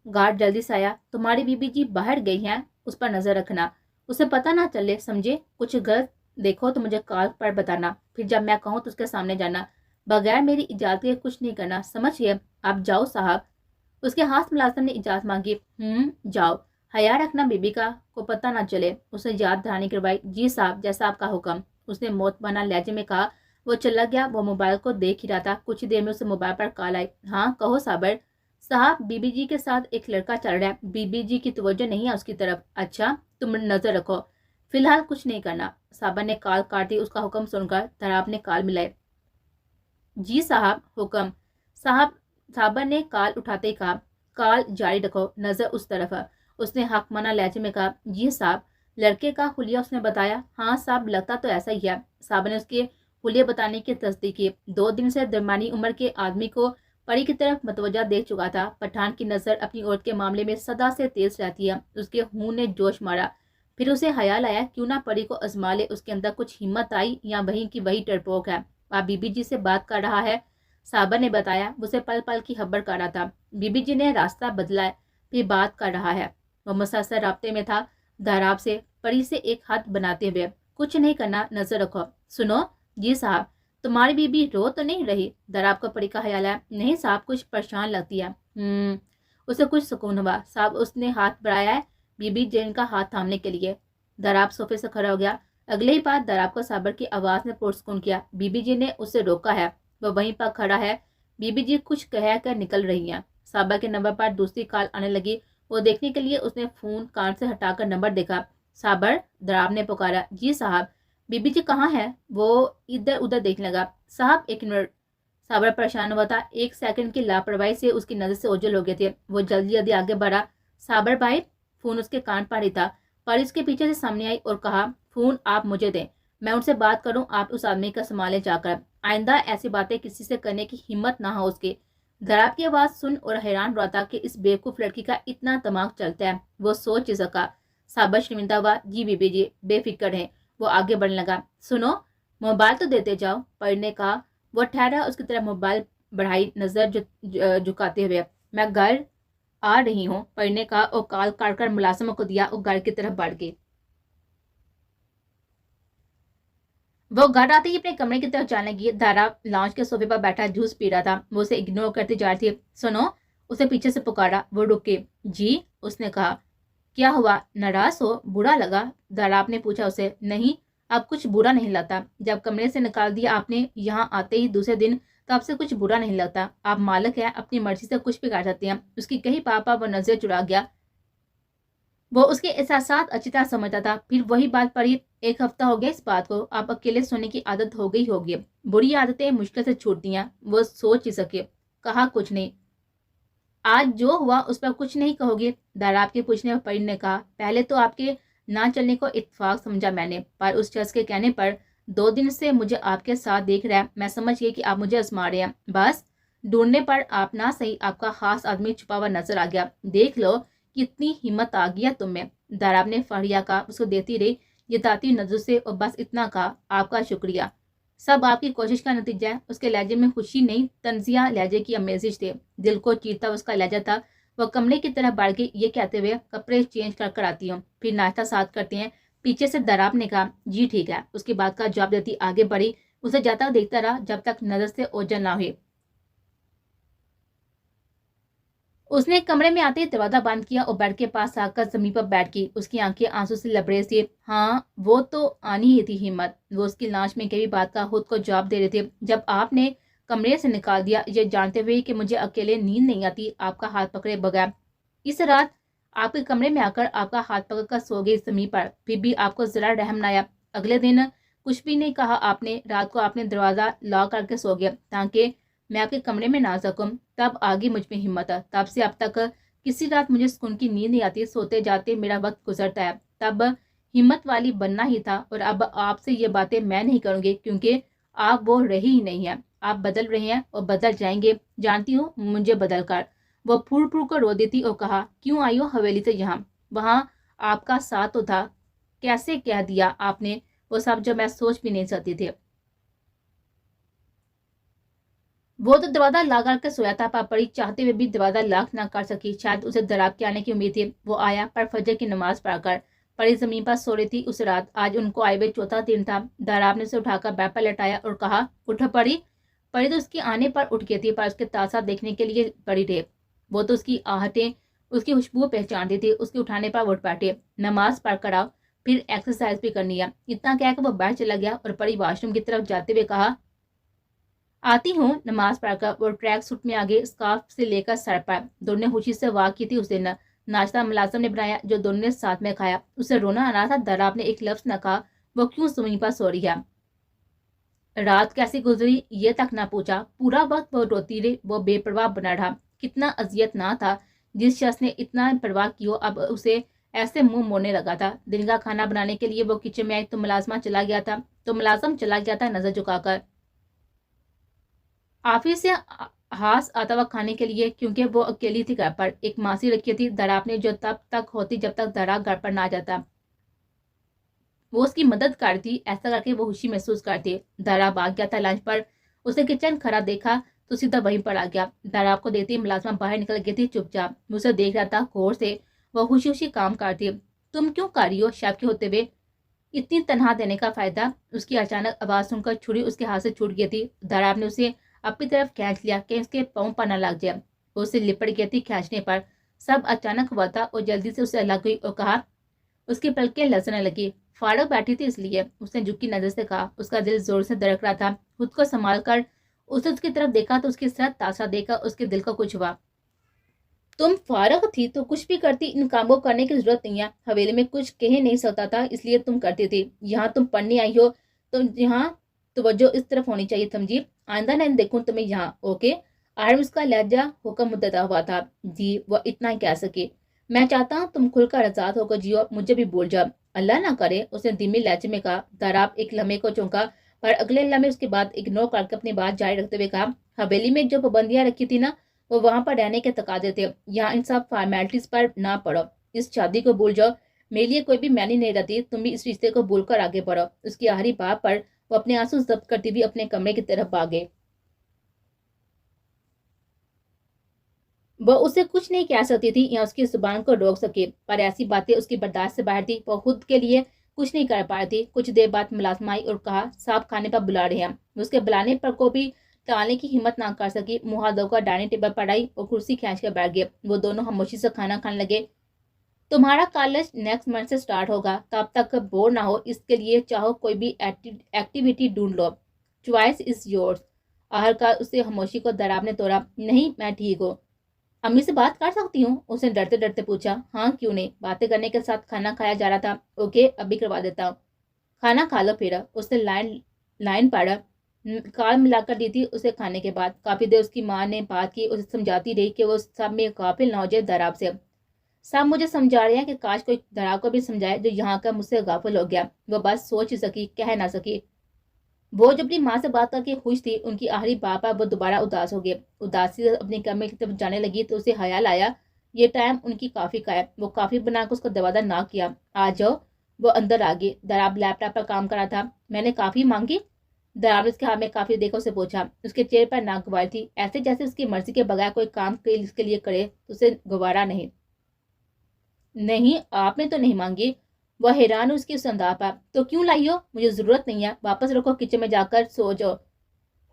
گارڈ جلدی سے آیا. تمہاری بیوی جی باہر گئی ہیں اس پر نظر رکھنا. اسے پتہ نہ چلے سمجھے. کچھ غلط دیکھو تو مجھے کال پر بتانا. پھر جب میں کہوں تو اس کے سامنے جانا. بغیر میری اجازت کے کچھ نہیں کرنا سمجھ گئے. آپ جاؤ صاحب. اس کے ہاتھ ملازم نے اجازت مانگی. جاؤ. حیا رکھنا بیبی کا کو پتہ نہ چلے. اسے یاد دہانی کروائی. جی صاحب جیسا آپ کا حکم. اس نے موت بنا لہجے میں کہا. وہ چلا گیا. وہ موبائل کو دیکھ ہی رہا تھا. کچھ دیر میں اسے موبائل پر کال آئی. ہاں کہو صابر. صاحب بی بی جی کے ساتھ ایک لڑکا چل رہا ہے. بی بی جی کی توجہ نہیں ہے اس کی طرف. اچھا تم نظر رکھو. فی الحال کچھ نہیں کرنا. صابر نے کال کاٹ دی. اس کا حکم سن کر دراب نے کال ملائی. جی صاحب حکم. صابر نے کال اٹھاتے ہی کہا کال جاری رکھو. نظر اس طرف. اس نے حق مانا لہجے میں کہا جی صاحب. لڑکے کا حلیہ اس نے بتایا. ہاں صاحب لگتا تو ایسا ہی ہے. صاحب نے اس کے حلیہ بتانے کی تصدیق کی. 2 دن سے درمیانی عمر کے آدمی کو پری کی طرف متوجہ دیکھ چکا تھا. پٹھان کی نظر اپنی عورت کے معاملے میں سدا سے تیز رہتی ہے. اس کے خون نے جوش مارا. پھر اسے خیال آیا کیوں نہ پری کو ازما لے. اس کے اندر کچھ ہمت آئی یا وہیں کی وہی ڈرپوک ہے. آپ بی بی جی سے بات کر رہا ہے. صابر نے بتایا. اسے پل پل کی خبر کر رہا تھا. بی بی جی نے راستہ بدلا ہے پھر بات کر رہا ہے. وہ مسلسل رابطے میں تھا دراب سے. پری سے ایک ہاتھ بناتے ہوئے. کچھ نہیں کرنا نظر رکھو. سنو. جی صاحب. تمہاری بیوی رو تو نہیں رہی. دراب کو پری کا خیال ہے. نہیں صاحب کچھ پریشان لگتی ہے. اسے کچھ سکون ہوا. صاحب اس نے ہاتھ بڑھایا ہے بی بی جین کا ہاتھ تھامنے کے لیے. دراب صوفے سے کھڑا ہو گیا. اگلے ہی بار دراب کو صابر کی آواز نے پرسکون کیا. بی بی جی نے اسے روکا ہے. وہ وہیں پر کھڑا ہے. بی بی جی کچھ کہہ کر نکل رہی ہیں. صابر کے نمبر پر دوسری کال آنے لگی. وہ دیکھنے کے لیے اس نے فون کان سے ہٹا کر نمبر دیکھا. صابر. دراب نے پکارا. جی صاحب. بی بی جی کہاں ہے. وہ ادھر ادھر دیکھنے لگا. صاحب 1 منٹ. صابر پریشان ہوا تھا. 1 سیکنڈ کی لاپرواہی سے اس کی نظر سے اوجھل ہو گئے تھے. وہ جلدی جلدی آگے بڑھا. صابر بھائی. فون اس کے کان پر ہی تھا. پر اس کے پیچھے سے سامنے آئی اور کہا فون آپ مجھے دیں. میں ان سے بات کروں. آپ اس آدمی کا سنبھالے جا کر. آئندہ ایسی باتیں کسی سے کرنے کی ہمت نہ ہو اس کی. دراب کی آواز سن اور حیران رہا تھا کہ اس بیوقوف لڑکی کا اتنا دماغ چلتا ہے. وہ سوچ سکا. صابر شرمندہ ہوا. جی بی بی جی بے فکر ہے. وہ آگے بڑھنے لگا. سنو موبائل تو دیتے جاؤ. پری نے کہا. وہ ٹھہرا. اس کی طرف موبائل بڑھائی نظر جھکاتے ہوئے. میں گھر آ رہی ہوں. پری نے کہا اور کال کاٹ کر ملازموں کو دیا اور گھر کی طرف بڑھ گئی. وہ گھر آتے ہی اپنے کمرے کی طرف جانے لگی. دھارا لانچ کے صوفے پر بیٹھا جوس پی رہا تھا. وہ اسے اگنور کرتی جا رہی تھی. سنو. اسے پیچھے سے پکارا. وہ رکی. جی. اس نے کہا. کیا ہوا ناراض ہو برا لگا. دھارا نے پوچھا اسے. نہیں اب کچھ برا نہیں لگتا. جب کمرے سے نکال دیا آپ نے یہاں آتے ہی دوسرے دن تو اب سے کچھ برا نہیں لگتا. آپ مالک ہیں اپنی مرضی سے کچھ بھی کر سکتے ہیں. اس کی کہیں پاپا وہ نظر چڑا گیا. وہ اس کے احساسات اچھی طرح سمجھتا تھا. پھر وہی بات پڑی. 1 ہفتہ ہو گیا اس بات کو. آپ اکیلے سونے کی عادت ہو گئی ہوگی. بری عادتیں مشکل سے چھوٹتی ہیں. وہ سوچ ہی سکے. کہا کچھ نہیں. آج جو ہوا اس پر کچھ نہیں کہو گی. دراب کے پوچھنے پر پری نے کہا. پہلے تو آپ کے نہ چلنے کو اتفاق سمجھا میں نے. پر اس شخص کے کہنے پر 2 دن سے مجھے آپ کے ساتھ دیکھ رہا ہے. میں سمجھ گئی کہ آپ مجھے آزما رہے ہیں. بس ڈھونڈنے پر آپ نہ صحیح آپ کا خاص آدمی چھپا ہوا نظر آ گیا. دیکھ لو کتنی ہمت آ گیا تم میں. دراب نے فہریہ کا اس کو دیتی رہی جتاتی نظر سے اور بس اتنا کہا. آپ کا شکریہ. سب آپ کی کوشش کا نتیجہ ہے. اس کے لہجے میں خوشی نہیں تنزیہ لہجے کی آمیزش تھی. دل کو چیرتا اس کا لہجہ تھا. وہ کمرے کی طرف بڑھ گئی یہ کہتے ہوئے کپڑے چینج کر آتی ہوں پھر ناشتہ ساتھ کرتے ہیں. پیچھے سے دراب نے کہا. جی ٹھیک ہے. اس کی بات کا جواب دیتی آگے بڑھی. اسے جاتا دیکھتا رہا جب تک نظر سے اوجھل نہ ہوئی. اس نے کمرے میں آتے ہی دروازہ بند کیا اور بیڈ کے پاس آ کر زمین پر بیٹھ گئی. اس کی آنکھیں آنسو سے لبریز تھی. ہاں وہ تو آنی ہی تھی ہمت. وہ اس کی لاش میں کئی بات کا خود کو جواب دے رہے تھے. جب آپ نے کمرے سے نکال دیا یہ جانتے ہوئے کہ مجھے اکیلے نیند نہیں آتی آپ کا ہاتھ پکڑے بغیر. اس رات آپ کے کمرے میں آ کر آپ کا ہاتھ پکڑ کر سو گئی زمین پر. پھر بھی آپ کو ذرا رحم نہ آیا. اگلے دن کچھ بھی نہیں کہا آپ نے. رات کو آپ نے دروازہ لاک کر کے سو گیا تاکہ میں آپ کے کمرے میں نہ سکوں. تب آگے مجھ میں ہمت. تب سے اب تک کسی رات مجھے سکون کی نیند نہیں آتی. سوتے جاتے میرا وقت گزرتا ہے. تب ہمت والی بننا ہی تھا اور اب آپ سے یہ باتیں میں نہیں کروں گی کیونکہ آپ وہ رہی ہی نہیں ہیں. آپ بدل رہے ہیں اور بدل جائیں گے. جانتی ہوں مجھے بدل کر. وہ پھول پھول کر رو دیتی اور کہا کیوں آئی ہو حویلی سے یہاں؟ وہاں آپ کا ساتھ تو تھا. کیسے کہہ دیا آپ نے وہ سب جو میں سوچ بھی نہیں سکتی تھی. وہ تو دروازہ لا کر کے سویا تھا. پاپڑی چاہتے ہوئے بھی دروازہ لاک نہ کر سکی. شاید اسے دراب کے آنے کی امید تھی. وہ آیا پر فجر کی نماز پڑھ کر. پری زمین پر سو رہی تھی اس رات. آج ان کو آئے ہوئے چوتھا دن تھا. دراب نے اسے اٹھا کر بیڈ پر لٹایا اور کہا اٹھو پری. پری تو اس کے آنے پر اٹھ گئی تھی پر اس کے تاثر دیکھنے کے لیے پڑی رہے. وہ تو اس کی آہٹیں اس کی خوشبو پہچانتی تھی. اس کے اٹھانے پر اٹھ بیٹھے. نماز پڑھ کر آؤ پھر ایکسرسائز بھی کرنی ہے. اتنا کہہ کر وہ باہر چلا گیا اور پری واش روم کی طرف جاتے ہوئے کہا آتی ہوں. نماز پڑھ کر وہ ٹریک سوٹ میں آگے اسکارف سے لے کر سر پر. دونوں نے خوشی سے واک کی تھی اس دن. ناشتہ ملازم نے بنایا جو دونوں نے ساتھ میں کھایا. اسے رونا آ رہا تھا. دراب نے ایک لفظ نہ کہا. وہ کیوں زمین پر سو رہی ہے. رات کیسی گزری یہ تک نہ پوچھا. پورا وقت وہ روتی رہی. وہ بے پرواہ بنا رہا. کتنا اذیت نہ تھا. جس شخص نے اتنا پرواہ کی ہو اب اسے ایسے منہ موڑنے لگا تھا. دن کا کھانا بنانے کے لیے وہ کچن میں آئی تو ملازم چلا گیا تھا نظر جھکا کر. آفس سے ہاس آتا ہوا کھانے کے لیے کیونکہ وہ اکیلی تھی گھر پر. ایک ماسی رکھی تھی دراب نے جو تب تک ہوتی جب تک دراب گھر پر نہ جاتا. وہ اس کی مدد کرتی. ایسا کر کے وہ خوشی محسوس کرتی. دراب آ گیا تھا لنچ پر. اسے کچن کھڑا دیکھا تو سیدھا وہیں پر آ گیا. دراب کو دیکھتی ملازمہ باہر نکل گئی تھی چپ چاپ. اسے دیکھ رہا تھا غور سے. وہ خوشی خوشی کام کرتی. تم کیوں کر رہی ہو شب کے ہوتے ہوئے اتنی تنہا دینے کا فائدہ؟ اس کی اچانک آواز سن کر چھری اس کے ہاتھ سے چھوٹ گئی تھی. دراب نے اسے اپنی طرف کھینچ لیا کہ اس کے پاؤں پر نہ لگ جائے. وہ اسے لپٹ گئی تھی کھینچنے پر. سب اچانک ہوا تھا اور جلدی سے اسے الگ ہوئی اور کہا. اس کی پلکیں لرزنے لگی. فارغ بیٹھی تھی اس لیے اس نے جھکی نظر سے کہا. اس کا دل زور سے دھڑک رہا تھا. خود کو سنبھال کر اس نے اس کی طرف دیکھا تو اس کے ساتھ تاثر دیکھ کر اس کے دل کو کچھ ہوا. تم فارغ تھی تو کچھ بھی کرتی. ان کام کو کرنے کی ضرورت نہیں ہے. حویلی میں کچھ کہہ نہیں سکتا تھا اس لیے تم کرتی تھی. یہاں تم پڑھنے آئی ہو تو یہاں توجہ اس طرف ہونی چاہیے سمجھی. آئندہ نہیں دیکھوں تمہیں یہاں. اوکے. آرم اس کا لہجہ حکم مدتا ہوا تھا. جی وہ اتنا ہی کہہ سکے. میں چاہتا ہوں تم کھل کر آزاد ہو کر جیو. مجھے بھی بول جاؤ. اللہ نہ کرے اس نے دھیمی لہجے میں کہا. دراب ایک لمحے کو چونکا پر اگلے لمحے اس کے بعد اگنور کر کے اپنی بات جاری رکھتے ہوئے کہا حویلی میں جو پابندیاں رکھی تھی نا وہ وہاں پر رہنے کے تقاضے تھے. یہاں ان سب فارمیلٹیز پر نہ پڑو. اس شادی کو بھول جاؤ. میرے لیے کوئی بھی معنی نہیں رہتی. تم بھی اس رشتے کو بھول کر آگے بڑھو. اس کی آخری بات پر وہ اپنے آنسو ضبط کرتی ہوئی اپنے کمرے کی طرف بھاگے. وہ اسے کچھ نہیں کہہ سکتی تھی یا اس کی زبان کو روک سکے پر ایسی باتیں اس کی برداشت سے باہر تھی. وہ خود کے لیے کچھ نہیں کر پا رہی تھی. کچھ دیر بعد ملازم آئی اور کہا صاحب کھانے پر بلا رہے ہیں. اس کے بلانے پر کو بھی ٹالنے کی ہمت نہ کر سکی. منہ ہاتھ دھو کر ڈائننگ ٹیبل پر آئی اور کرسی کھینچ کر بیٹھ گئے. وہ دونوں خاموشی سے کھانا کھانے لگے. تمہارا کالج نیکسٹ منتھ سے سٹارٹ ہوگا. تب تک بور نہ ہو اس کے لیے چاہو کوئی بھی ایکٹیویٹی ڈھونڈ لو. Choice is yours. آخرکار اسے خاموشی کو دراب نے توڑا. نہیں میں ٹھیک ہوں. امی سے بات کر سکتی ہوں؟ اس نے ڈرتے ڈرتے پوچھا. ہاں کیوں نہیں. باتیں کرنے کے ساتھ کھانا کھایا جا رہا تھا. اوکے ابھی کروا دیتا ہوں. کھانا کھا لو پھر. اس نے لائن پڑھا کال ملا کر دی تھی اسے کھانے کے بعد. کافی دیر اس کی ماں نے بات کی. اسے سمجھاتی رہی کہ وہ سب میں غافل نہ ہو جائے دراب سے. سب مجھے سمجھا رہے ہیں کہ کاش کوئی دراب کو بھی سمجھائے جو یہاں کا مجھ سے غافل ہو گیا. وہ بس سوچ ہی سکی کہہ نہ سکی. وہ جو اپنی ماں سے بات کر کے خوش تھی ان کی آخری بات پر وہ دوبارہ اداس ہو گئے. اداسی سے اپنے کمرے کی طرف جانے لگی تو اسے خیال آیا یہ ٹائم ان کی کافی کا ہے. وہ کافی بنا کر اس کو دروازہ نہ کیا. آ جاؤ. وہ اندر آ گئی. دراب لیپ ٹاپ پر کام کر رہا تھا. میں نے کافی مانگی. دراب اس کے ہاتھ میں کافی دیکھا اسے پوچھا. اس کے چہرے پر ناگواری تھی ایسے جیسے اس کی مرضی کے بغیر کوئی کام اس کے لیے کرے تو اسے گوارا نہیں. نہیں آپ نے تو نہیں مانگی. وہ حیران اس کی انداز پر. تو کیوں لائی ہو؟ مجھے ضرورت نہیں ہے. واپس رکھو کچن میں جا کر سو جاؤ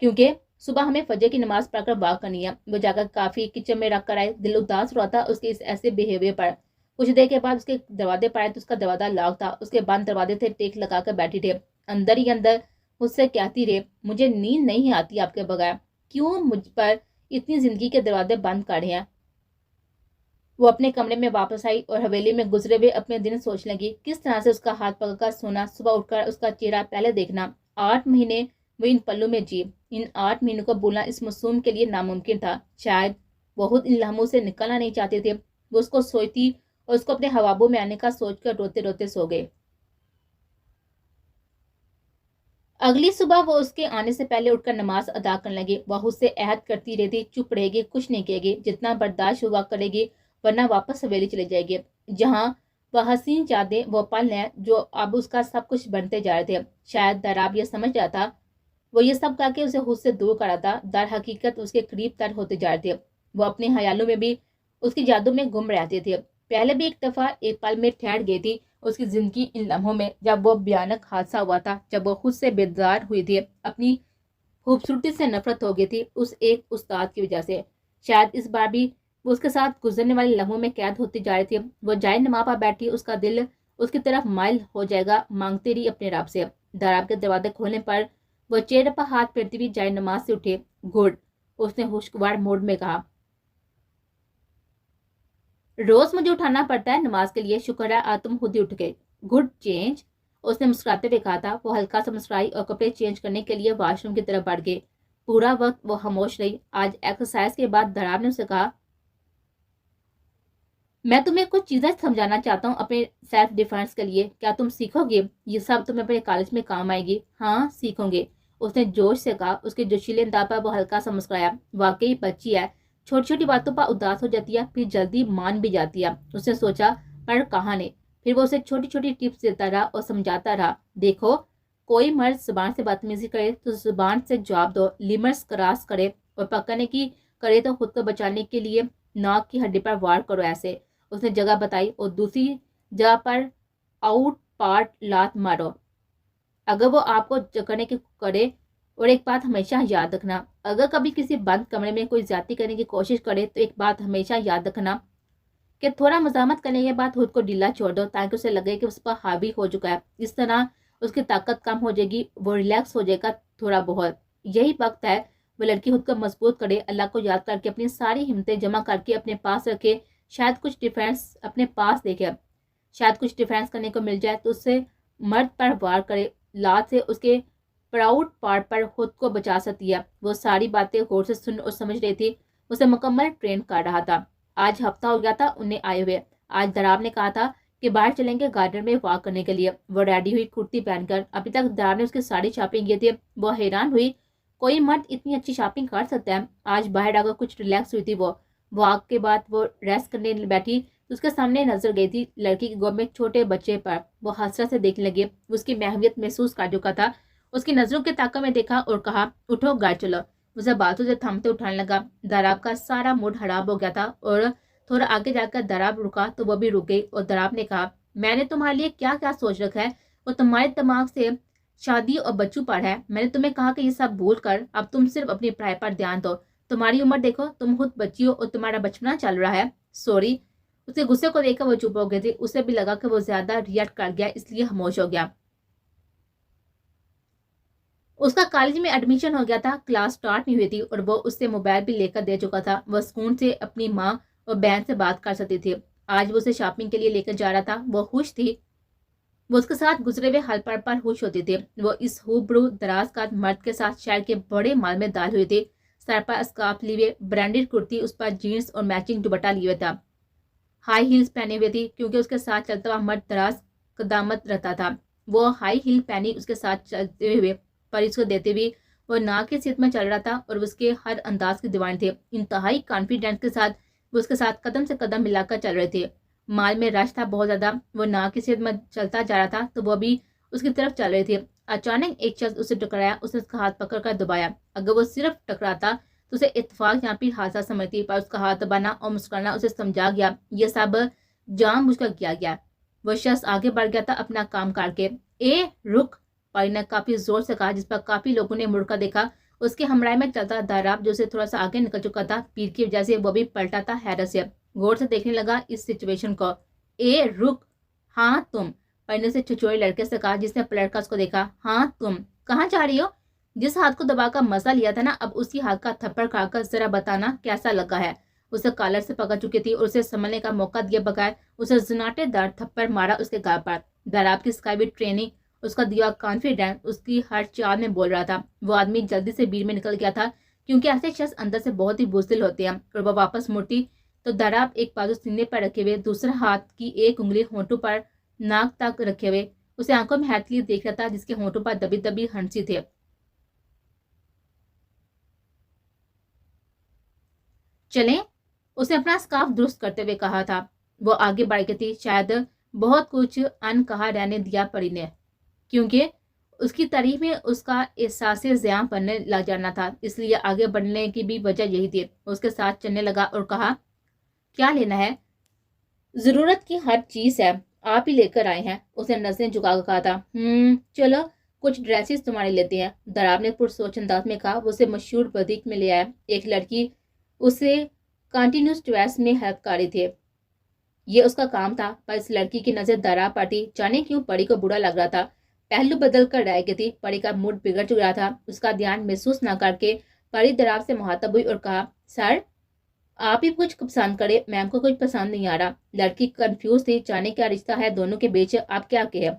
کیونکہ صبح ہمیں فجر کی نماز پڑھ کر واک کرنی ہے۔ وہ جا کر کافی کچن میں رکھ کر آئے، دل اداس رہا تھا اس کے اس ایسے بیہیویئر پر۔ کچھ دیر کے بعد اس کے دروازے پر آئے تو اس کا دروازہ لاک تھا، اس کے بند دروازے سے ٹیک لگا کر بیٹھی تھے، اندر ہی اندر مجھ سے کہتی رہے مجھے نیند نہیں آتی آپ کے بغیر، کیوں مجھ پر اتنی زندگی کے دروازے بند کر رہے ہیں۔ وہ اپنے کمرے میں واپس آئی اور حویلی میں گزرے ہوئے اپنے دن سوچنے لگی، کس طرح سے اس کا ہاتھ پکڑ کر سونا، صبح اٹھ کر اس کا چہرہ پہلے دیکھنا۔ 8 مہینے وہ ان پلوں میں جی، ان 8 مہینوں کو بھولنا اس معصوم کے لیے ناممکن تھا۔ شاید وہ خود ان لمحوں سے نکلنا نہیں چاہتے تھے۔ وہ اس کو سوچتی اور اس کو اپنے خوابوں میں آنے کا سوچ کر روتے روتے سو گئے۔ اگلی صبح وہ اس کے آنے سے پہلے اٹھ کر نماز ادا کرنے لگی۔ وہ خود سے عہد کرتی رہتی، چپ رہے گی، کچھ نہیں کہے گی، جتنا برداشت ہوا کرے گی، ورنہ واپس حویلی چلے جائے گی، جہاں وہ حسین یادیں، وہ پل ہیں جو اب اس کا سب کچھ بنتے جا رہے تھے۔ شاید دراب یہ سمجھ رہا تھا وہ یہ سب کر کے اسے خود سے دور کر رہا تھا، در حقیقت اس کے قریب تر ہوتے جا رہے تھے۔ وہ اپنے خیالوں میں بھی اس کی جادو میں گم رہتے تھے۔ پہلے بھی ایک دفعہ ایک پل میں ٹھہر گئی تھی اس کی زندگی ان لمحوں میں، جب وہ بھیانک حادثہ ہوا تھا، جب وہ خود سے بیزار ہوئی تھی، اپنی خوبصورتی سے نفرت ہو گئی تھی اس ایک استاد کی وجہ سے۔ شاید اس بار بھی وہ اس کے ساتھ گزرنے والے لمحوں میں قید ہوتی جا رہی تھی۔ وہ جائے نما پر بیٹھی، اس کا دل اس کی طرف مائل ہو جائے گا، مانگتے رہی اپنے رب سے۔ دراب کے دروازے کھولنے پر وہ چہرے پر ہاتھ پھیرتی ہوئی جائے نماز سے اٹھے۔ گڈ، اس نے خوشگوار موڈ میں کہا، روز مجھے اٹھانا پڑتا ہے نماز کے لیے، شکر ہے آج تم خود ہی اٹھ گئے۔ گڈ چینج، اس نے مسکراتے ہوئے کہا تھا۔ وہ ہلکا سا مسکرائی اور کپڑے چینج کرنے کے لیے واش روم کی طرف بڑھ گئے۔ پورا وقت وہ خاموش رہی۔ آج ایکسرسائز کے بعد دراب نے اسے کہا، میں تمہیں کچھ چیزیں سمجھانا چاہتا ہوں اپنے سیلف ڈیفینس کے لیے، کیا تم سیکھو گے؟ یہ سب تمہیں اپنے کالج میں کام آئے گی۔ ہاں سیکھوں گے، اس نے جوش سے کہا۔ اس کے جوشیلے انداز پر وہ ہلکا سا مسکرایا۔ واقعی بچی ہے، چھوٹی چھوٹی باتوں پر اداس ہو جاتی ہے، پھر جلدی مان بھی جاتی ہے۔ اس نے سوچا، پر کہاں نے؟ پھر وہ اسے چھوٹی چھوٹی ٹپس دیتا رہا اور سمجھاتا رہا، دیکھو کوئی مرد زبان سے بدتمیزی کرے تو زبان سے جواب دو، لیمٹس کراس کرے اور پکڑنے کی کرے تو خود کو بچانے کے لیے ناک کی ہڈی پر وار کرو ایسے۔ اس نے جگہ بتائی، اور دوسری جگہ پر آؤٹ پارٹ لات مارو اگر وہ آپ کو جکڑنے کی کرے۔ اور ایک بات ہمیشہ یاد رکھنا، اگر کبھی کسی بند کمرے میں کوئی زیادتی کرنے کی کوشش کرے تو ایک بات ہمیشہ یاد رکھنا کہ تھوڑا مزاحمت کرنے کے بعد خود کو ڈھیلا چھوڑ دو، تاکہ اسے لگے کہ اس پر حاوی ہو چکا ہے۔ اس طرح اس کی طاقت کم ہو جائے گی، وہ ریلیکس ہو جائے گا تھوڑا بہت۔ یہی وقت ہے وہ لڑکی خود کو مضبوط کرے، اللہ کو یاد کر کے اپنی ساری ہمتیں جمع کر کے اپنے پاس رکھے، شاید کچھ ڈیفینس اپنے پاس دیکھے، شاید کچھ ڈیفینس کرنے کو مل جائے تو اس سے مرد پر وار کرے، لات سے اس کے پراؤڈ پارٹ پر خود کو بچا سکتی ہے۔ وہ ساری باتیں غور سے سن اور سمجھ رہی تھی، اسے مکمل ٹرین کر رہا تھا۔ آج ہفتہ ہو گیا تھا انہیں آئے ہوئے۔ آج دراب نے کہا تھا کہ باہر چلیں گے گارڈن میں واک کرنے کے لیے۔ وہ ریڈی ہوئی کرتی پہن کر، ابھی تک دراب نے اس کی ساری شاپنگ کی تھی۔ وہ حیران ہوئی کوئی مرد اتنی اچھی شاپنگ کر سکتا ہے۔ آج باہر آ کر کچھ ریلیکس ہوئی تھی۔ وہ واک کے بعد وہ ریسٹ کرنے بیٹھی تو اس کے سامنے نظر گئی تھی لڑکی کی گود میں چھوٹے بچے پر۔ وہ حسرت سے دیکھنے لگی، اس کی محویت محسوس کر چکا تھا۔ اس کی نظروں کے تاکہ میں دیکھا اور کہا، اٹھو گھر چلو۔ اسے باتوں سے تھامتے اٹھانے لگا۔ دراب کا سارا موڈ خراب ہو گیا تھا، اور تھوڑا آگے جا کر دراب رکا تو وہ بھی رک گئی، اور دراب نے کہا، میں نے تمہارے لیے کیا کیا سوچ رکھا ہے، وہ تمہارے دماغ سے شادی اور بچوں پر ہے۔ میں نے تمہیں کہا کہ یہ سب بھول کر اب تم صرف اپنی پڑھائی پر دھیان دو۔ تمہاری عمر دیکھو، تم خود بچی ہو اور تمہارا بچپنا چل رہا ہے۔ سوری، اس کے غصے کو دیکھ کر وہ چپ ہو گئی تھی۔ اسے بھی لگا کہ وہ زیادہ ریئیکٹ کر گیا، اس لیے خاموش ہو گیا۔ اس کا کالج میں ایڈمیشن ہو گیا تھا، کلاس سٹارٹ نہیں ہوئی تھی اور وہ اس سے موبائل بھی لے کر دے چکا تھا۔ وہ سکون سے اپنی ماں اور بہن سے بات کر سکتی تھی۔ آج وہ اسے شاپنگ کے لیے لے کر جا رہا تھا۔ وہ خوش تھی، وہ اس کے ساتھ گزرے ہوئے حل پر خوش ہوتی تھی۔ وہ اس ہوبرو دراز قد مرد کے ساتھ شہر کے بڑے مال میں دال ہوئی تھی، سر پر اسکارف لیے ہوئے، برانڈیڈ کرتی، اس پر جینس اور میچنگ دوپٹہ لیے ہوئے تھا، ہائی ہیلز پہنے ہوئے تھی، کیونکہ اس کے ساتھ چلتا ہوا مرد دراز قدامت رہتا تھا۔ وہ ہائی ہیل پہنی اس کے ساتھ چلتے ہوئے، پر اس کو دیتے ہوئے وہ ناک کی سیٹ میں چل رہا تھا، اور اس کے ہر انداز کی دیوان تھے۔ انتہائی کانفیڈنس کے ساتھ وہ اس کے ساتھ قدم سے قدم ملا کر چل رہے تھے۔ مال میں رش تھا بہت زیادہ۔ وہ ناک کی سیٹ میں چلتا جا رہا تھا تو وہ بھی اس کی طرف چل رہی تھی۔ اچانک ایک شخص اسے ٹکرایا، اس نے اس کا ہاتھ پکڑ کر دبایا۔ اگر وہ صرف ٹکراتا تو اسے اتفاق یہاں پہ حادثہ سمجھتی، پر اس کا ہاتھ دبانا اور مسکرانا اسے سمجھا گیا یہ سب جان بوجھ کر کیا گیا۔ وہ شخص آگے بڑھ گیا تھا اپنا کام کر کے۔ اے رک، پاری نے کافی زور سے کہا، جس پر کافی لوگوں نے مڑ کر دیکھا۔ اس کے ہمراہ میں چلتا داراب جو سے تھوڑا سا آگے نکل چکا تھا، پیر کی وجہ سے وہ بھی پلٹا تھا حیرت سے، غور سے دیکھنے لگا اس سچویشن کو۔ اے رک، ہاں تم، پری نے اسے چھچوڑے لڑکے سے کہا جس نے پلٹ کر اس کو دیکھا۔ ہاں تم کہاں جا رہی ہو؟ جس ہاتھ کو دبا کر مزہ لیا تھا نا، اب اسی ہاتھ کا تھپڑ کھا کر ذرا بتانا کیسا لگا ہے۔ اسے کالر سے پکڑ چکی تھی اور اسے سنبھلنے کا موقع دیے بغیر اسے زناٹے دار تھپڑ مارا اس کے گال پر۔ داراب کی اسکائی ٹریننگ، اس کا دیا کانفیڈنس اس کی ہر چال میں بول رہا تھا۔ وہ آدمی جلدی سے بیر میں نکل گیا تھا کیونکہ ایسے شخص اندر سے بہت ہی بزدل ہوتے ہیں، اور وہ واپس مڑتی تو داراب ایک بازو سینے پر رکھے ہوئے، دوسرا ہاتھ کی ایک انگلی ہونٹوں پر ناک تک رکھے ہوئے اسے آنکھوں میں حیرت لیے دیکھ رہا تھا، جس کے ہونٹوں پر دبی دبی ہنسی تھے۔ چلیں، اس نے اپنا اسکارف درست کرتے ہوئے کہا تھا۔ وہ آگے بڑھ گئی تھی، شاید بہت کچھ ان کہا رہنے دیا پری نے، کیونکہ اس کی تعریف میں اس کا احساس زیاں بننے لگ جانا تھا، اس لیے آگے بڑھنے کی بھی وجہ یہی تھی۔ اس کے ساتھ چلنے لگا اور کہا، کیا لینا ہے؟ ضرورت کی ہر چیز ہے، آپ ہی لے کر آئے ہیں۔ اس نے نظریں جھکا کر کہا تھا۔ چلو کچھ ڈریسز تمہارے لیتے ہیں، داراب نے پرسوچ انداز میں کہا۔ وہ اسے مشہور بوتیک میں لے آیا۔ ایک لڑکی اسے کنٹینیوس ڈریس میں ہیلپ کر رہی تھی، یہ اس کا کام تھا، پر اس لڑکی کی نظر داراب پر تھی۔ جانے کیوں پری کو برا لگ رہا تھا، پہلو بدل کر رہ گئی تھی۔ پری کا موڈ بگڑ چکا تھا۔ اس کا دھیان محسوس نہ کر کے پری داراب سے مخاطب ہوئی اور کہا، سر آپ ہی کچھ پسند کرے، میم کو کچھ پسند نہیں آ رہا۔ لڑکی کنفیوز تھی، جانے کیا رشتہ ہے دونوں کے بیچ، آپ کیا کہے۔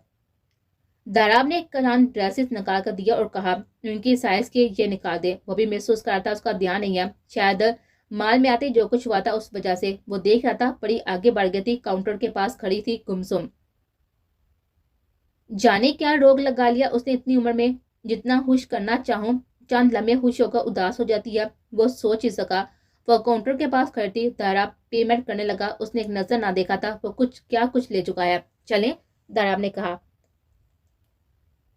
داراب نے ایک کلان ڈریسز نکال کر دیا اور کہا، ان کی سائز کے یہ نکال دے۔ وہ بھی محسوس کرتا اس کا دھیان نہیں ہے، شاید مال میں آتے جو کچھ ہوا تھا اس وجہ سے۔ وہ دیکھ رہا تھا پری آگے بڑھ گئی تھی، کاؤنٹر کے پاس کھڑی تھی گمسم۔ جانے کیا روگ لگا لیا اس نے اتنی عمر میں، جتنا خوش کرنا چاہوں چند لمحے خوش ہو کر اداس ہو جاتی ہے۔ وہ سوچ ہی سکا۔ وہ کاؤنٹر کے پاس کھڑی تھی، داراب پیمنٹ کرنے لگا۔ اس نے ایک نظر نہ دیکھا تھا وہ کچھ لے چکا ہے۔ چلیں، داراب نے کہا۔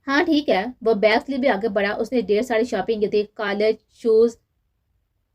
ہاں ٹھیک ہے۔ وہ بیگ سے بھی آگے بڑھا۔ اس نے ڈھیر ساری شاپنگ کی تھی، college shoes,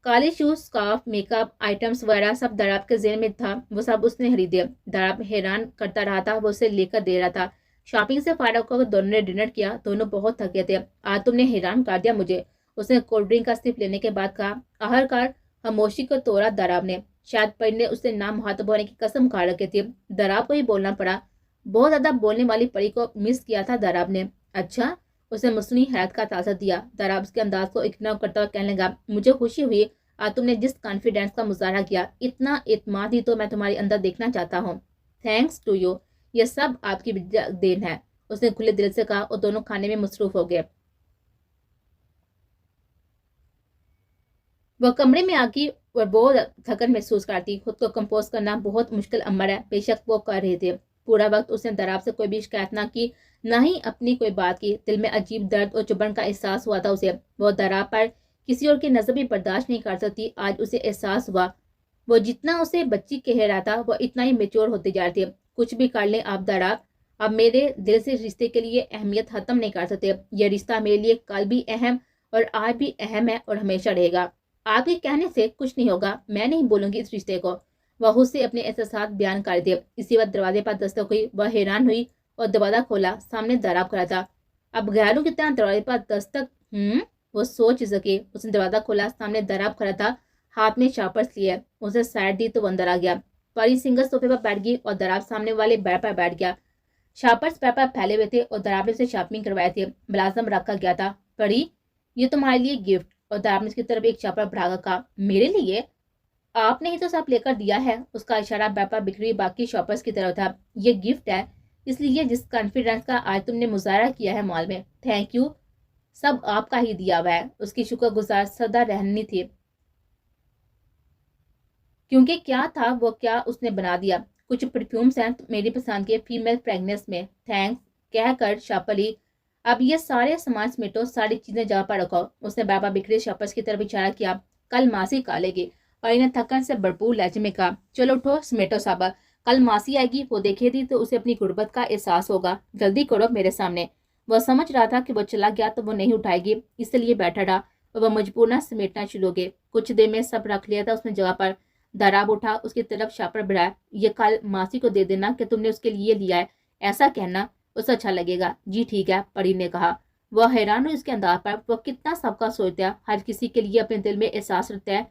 scarf, make up items وغیرہ سب داراب کے ذہن میں تھا، وہ سب اس نے خریدے۔ داراب حیران کرتا رہا تھا، وہ اسے لے کر دے رہا تھا۔ شاپنگ سے فارغ ہو کر دونوں نے ڈنر کیا۔ دونوں بہت تھکے تھے۔ آج تم نے حیران کر دیا مجھے، اس نے کولڈ ڈرنک کا سپ لینے کے بعد کہا۔ آخرکار خاموشی کو توڑا داراب نے، شاید پری نے اس سے نام مخاطب ہونے کی قسم کھا رکھی تھی۔ داراب کو ہی بولنا پڑا، بہت زیادہ بولنے والی پری کو مس کیا تھا داراب نے۔ اچھا، اسے مصنوعی حیرت کا تاثر دیا۔ داراب اس کے انداز کو اگنور کرتا ہوا کہنے لگا، مجھے خوشی ہوئی آج تم نے جس کانفیڈنس کا مظاہرہ کیا، اتنا اعتماد ہی تو میں تمہارے اندر دیکھنا چاہتا ہوں۔ تھینکس ٹو یو، یہ سب آپ کی دین ہے، اس نے کھلے دل سے کہا، اور دونوں کھانے میں مصروف ہو گئے۔ وہ کمرے میں آ گئی اور بہت تھکن محسوس کرتی۔ خود کو کمپوز کرنا بہت مشکل امر ہے، بے شک وہ کر رہے تھے۔ پورا وقت اس نے داراب سے کوئی بھی شکایت نہ کی، نہ ہی اپنی کوئی بات کی۔ دل میں عجیب درد اور چبھن کا احساس ہوا تھا اسے۔ وہ داراب پر کسی اور کی نظر بھی برداشت نہیں کر سکتی۔ آج اسے احساس ہوا وہ جتنا اسے بچی کہہ رہا تھا وہ اتنا ہی میچور ہوتے جا رہے تھے۔ کچھ بھی کر لیں آپ داراب، اب میرے دل سے رشتے کے لیے اہمیت ختم نہیں کر سکتے۔ یہ رشتہ میرے لیے کل بھی اہم اور آج بھی اہم ہے اور ہمیشہ رہے گا۔ آپ کے کہنے سے کچھ نہیں ہوگا، میں نہیں بولوں گی اس رشتے کو۔ وہ خود سے اپنے احساسات بیان کر دے۔ اسی وقت دروازے پر دستک ہوئی۔ وہ حیران ہوئی اور دروازہ کھولا، سامنے داراب کھڑا تھا۔ اب غیروں کی طرح دروازے پر دستک، وہ سوچ سکے۔ اس نے دروازہ کھولا، سامنے داراب کھڑا تھا، ہاتھ میں شاپرس لیے۔ اسے سائڈ دی تو وہ اندر آ گیا۔ پری سنگل صوفے پر بیٹھ گئی اور داراب سامنے والے بیڈ پر بیٹھ گیا۔ شاپرس بیڈ پر پھیلے ہوئے تھے اور داراب نے اسے شاپنگ کروائے تھے، ملازم رکھا گیا تھا۔ پری، یہ تمہارے لیے گفٹ، اور داراب نے اس کی طرف ایک شاپر بڑھا کر کہا، میرے لیے؟ آپ نے ہی تو سب لے کر دیا ہے۔ اس کا اشارہ بیڈ پر بکھری باقی شاپرس کی طرف تھا۔ یہ گفٹ ہے، اس لیے جس کانفیڈنس کا آج تم نے مظاہرہ کیا ہے مال میں، تھینک یو، سب آپ کا ہی دیا ہوا ہے۔ اس کی شکر گزار سدا رہنی تھی، کیونکہ کیا تھا وہ کیا اس نے بنا دیا۔ کچھ پرفیومز ہیں میری پسند کے، فیمیل فریگنس میں، تھینکس کہہ کر شاپر لی۔ اب یہ سارے سامان سمیٹو، ساری چیزیں جگہ پر رکھو۔ اس نے بابا بکھرے شاپرس کی طرف اشارہ کیا۔ کل ماسی کالے گی، پری نے تھکن سے بھرپور لہجے میں کہا۔ چلو اٹھو، سمیٹو سب، کل ماسی آئے گی، وہ دیکھے گی تو اسے اپنی غربت کا احساس ہوگا۔ جلدی کرو میرے سامنے۔ وہ سمجھ رہا تھا کہ وہ چلا گیا تو وہ نہیں اٹھائے گی، اس لیے بیٹھا رہا اور وہ مجبورنہ سمیٹنا شروع ہو گئے۔ کچھ دیر میں سب رکھ لیا تھا اس نے جگہ پر۔ داراب اٹھا، اس کی طرف شاپر بڑھایا۔ یہ کل ماسی کو دے دینا کہ تم نے اس کے لیے لیا ہے، ایسا کہنا اسے اچھا لگے گا۔ جی ٹھیک ہے، پری نے کہا۔ وہ حیران ہوئی اس کے انداز پر. وہ کتنا سب کا سوچتا ہے, ہر کسی کے لیے اپنے دل میں احساس رکھتا ہے.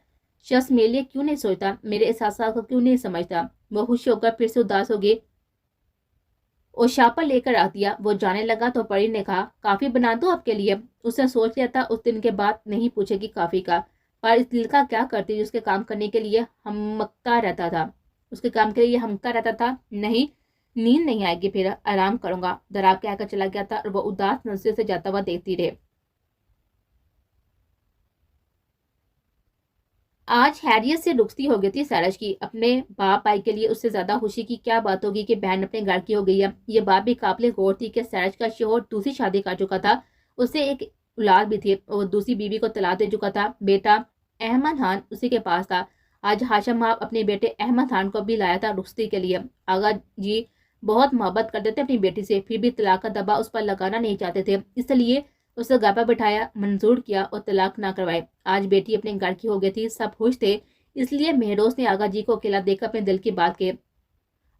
شخص میرے لیے کیوں نہیں سوچتا, میرے احساسات کو کیوں نہیں سمجھتا. وہ خوش ہو کر پھر سے اداس ہو گئی اور شاپر لے کر رکھ دیا. وہ جانے لگا تو پری نے کہا, کافی بنا دو آپ کے لیے. اس نے سوچ لیا تھا اس دن کے بعد نہیں پوچھے گی کافی کا, پر اس دل کا کیا کرتی جو اس کے کام کرنے کے لیے ہمکتا رہتا تھا. اس کے کام کے لیے ہمکتا رہتا تھا. نہیں, نیند نہیں آئے گی, پھر آرام کروں گا, دراب کہہ کر چلا گیا تھا اور وہ اداس نظر سے جاتا ہوا دیکھتی رہے. آج خیریت سے رخصتی ہو گئی تھی سیرج کی. اپنے باپ بھائی کے لیے اس سے زیادہ خوشی کی کیا بات ہوگی کہ بہن اپنے گھر کی ہو گئی ہے. یہ بات بھی قابل غور تھی کہ سیرج کا شوہر دوسری شادی کر چکا تھا, اسے ایک اولاد بھی تھی اور دوسری بیوی کو طلاق دے چکا تھا. بیٹا احمد خان اسی کے پاس تھا. آج ہاشم آپ اپنے بیٹے احمد خان کو بھی لایا تھا رخصتی کے لیے. آغا جی بہت محبت کرتے تھے اپنی بیٹی سے, پھر بھی طلاق کا دباؤ اس پر لگانا نہیں چاہتے تھے, اس لیے اسے گھر پر بٹھایا, منظور کیا اور طلاق نہ کروائے. آج بیٹی اپنے گھر کی ہو گئی تھی, سب خوش تھے, اس لیے مہروز نے آغا جی کو اکیلا دیکھ اپنے دل کی بات کی.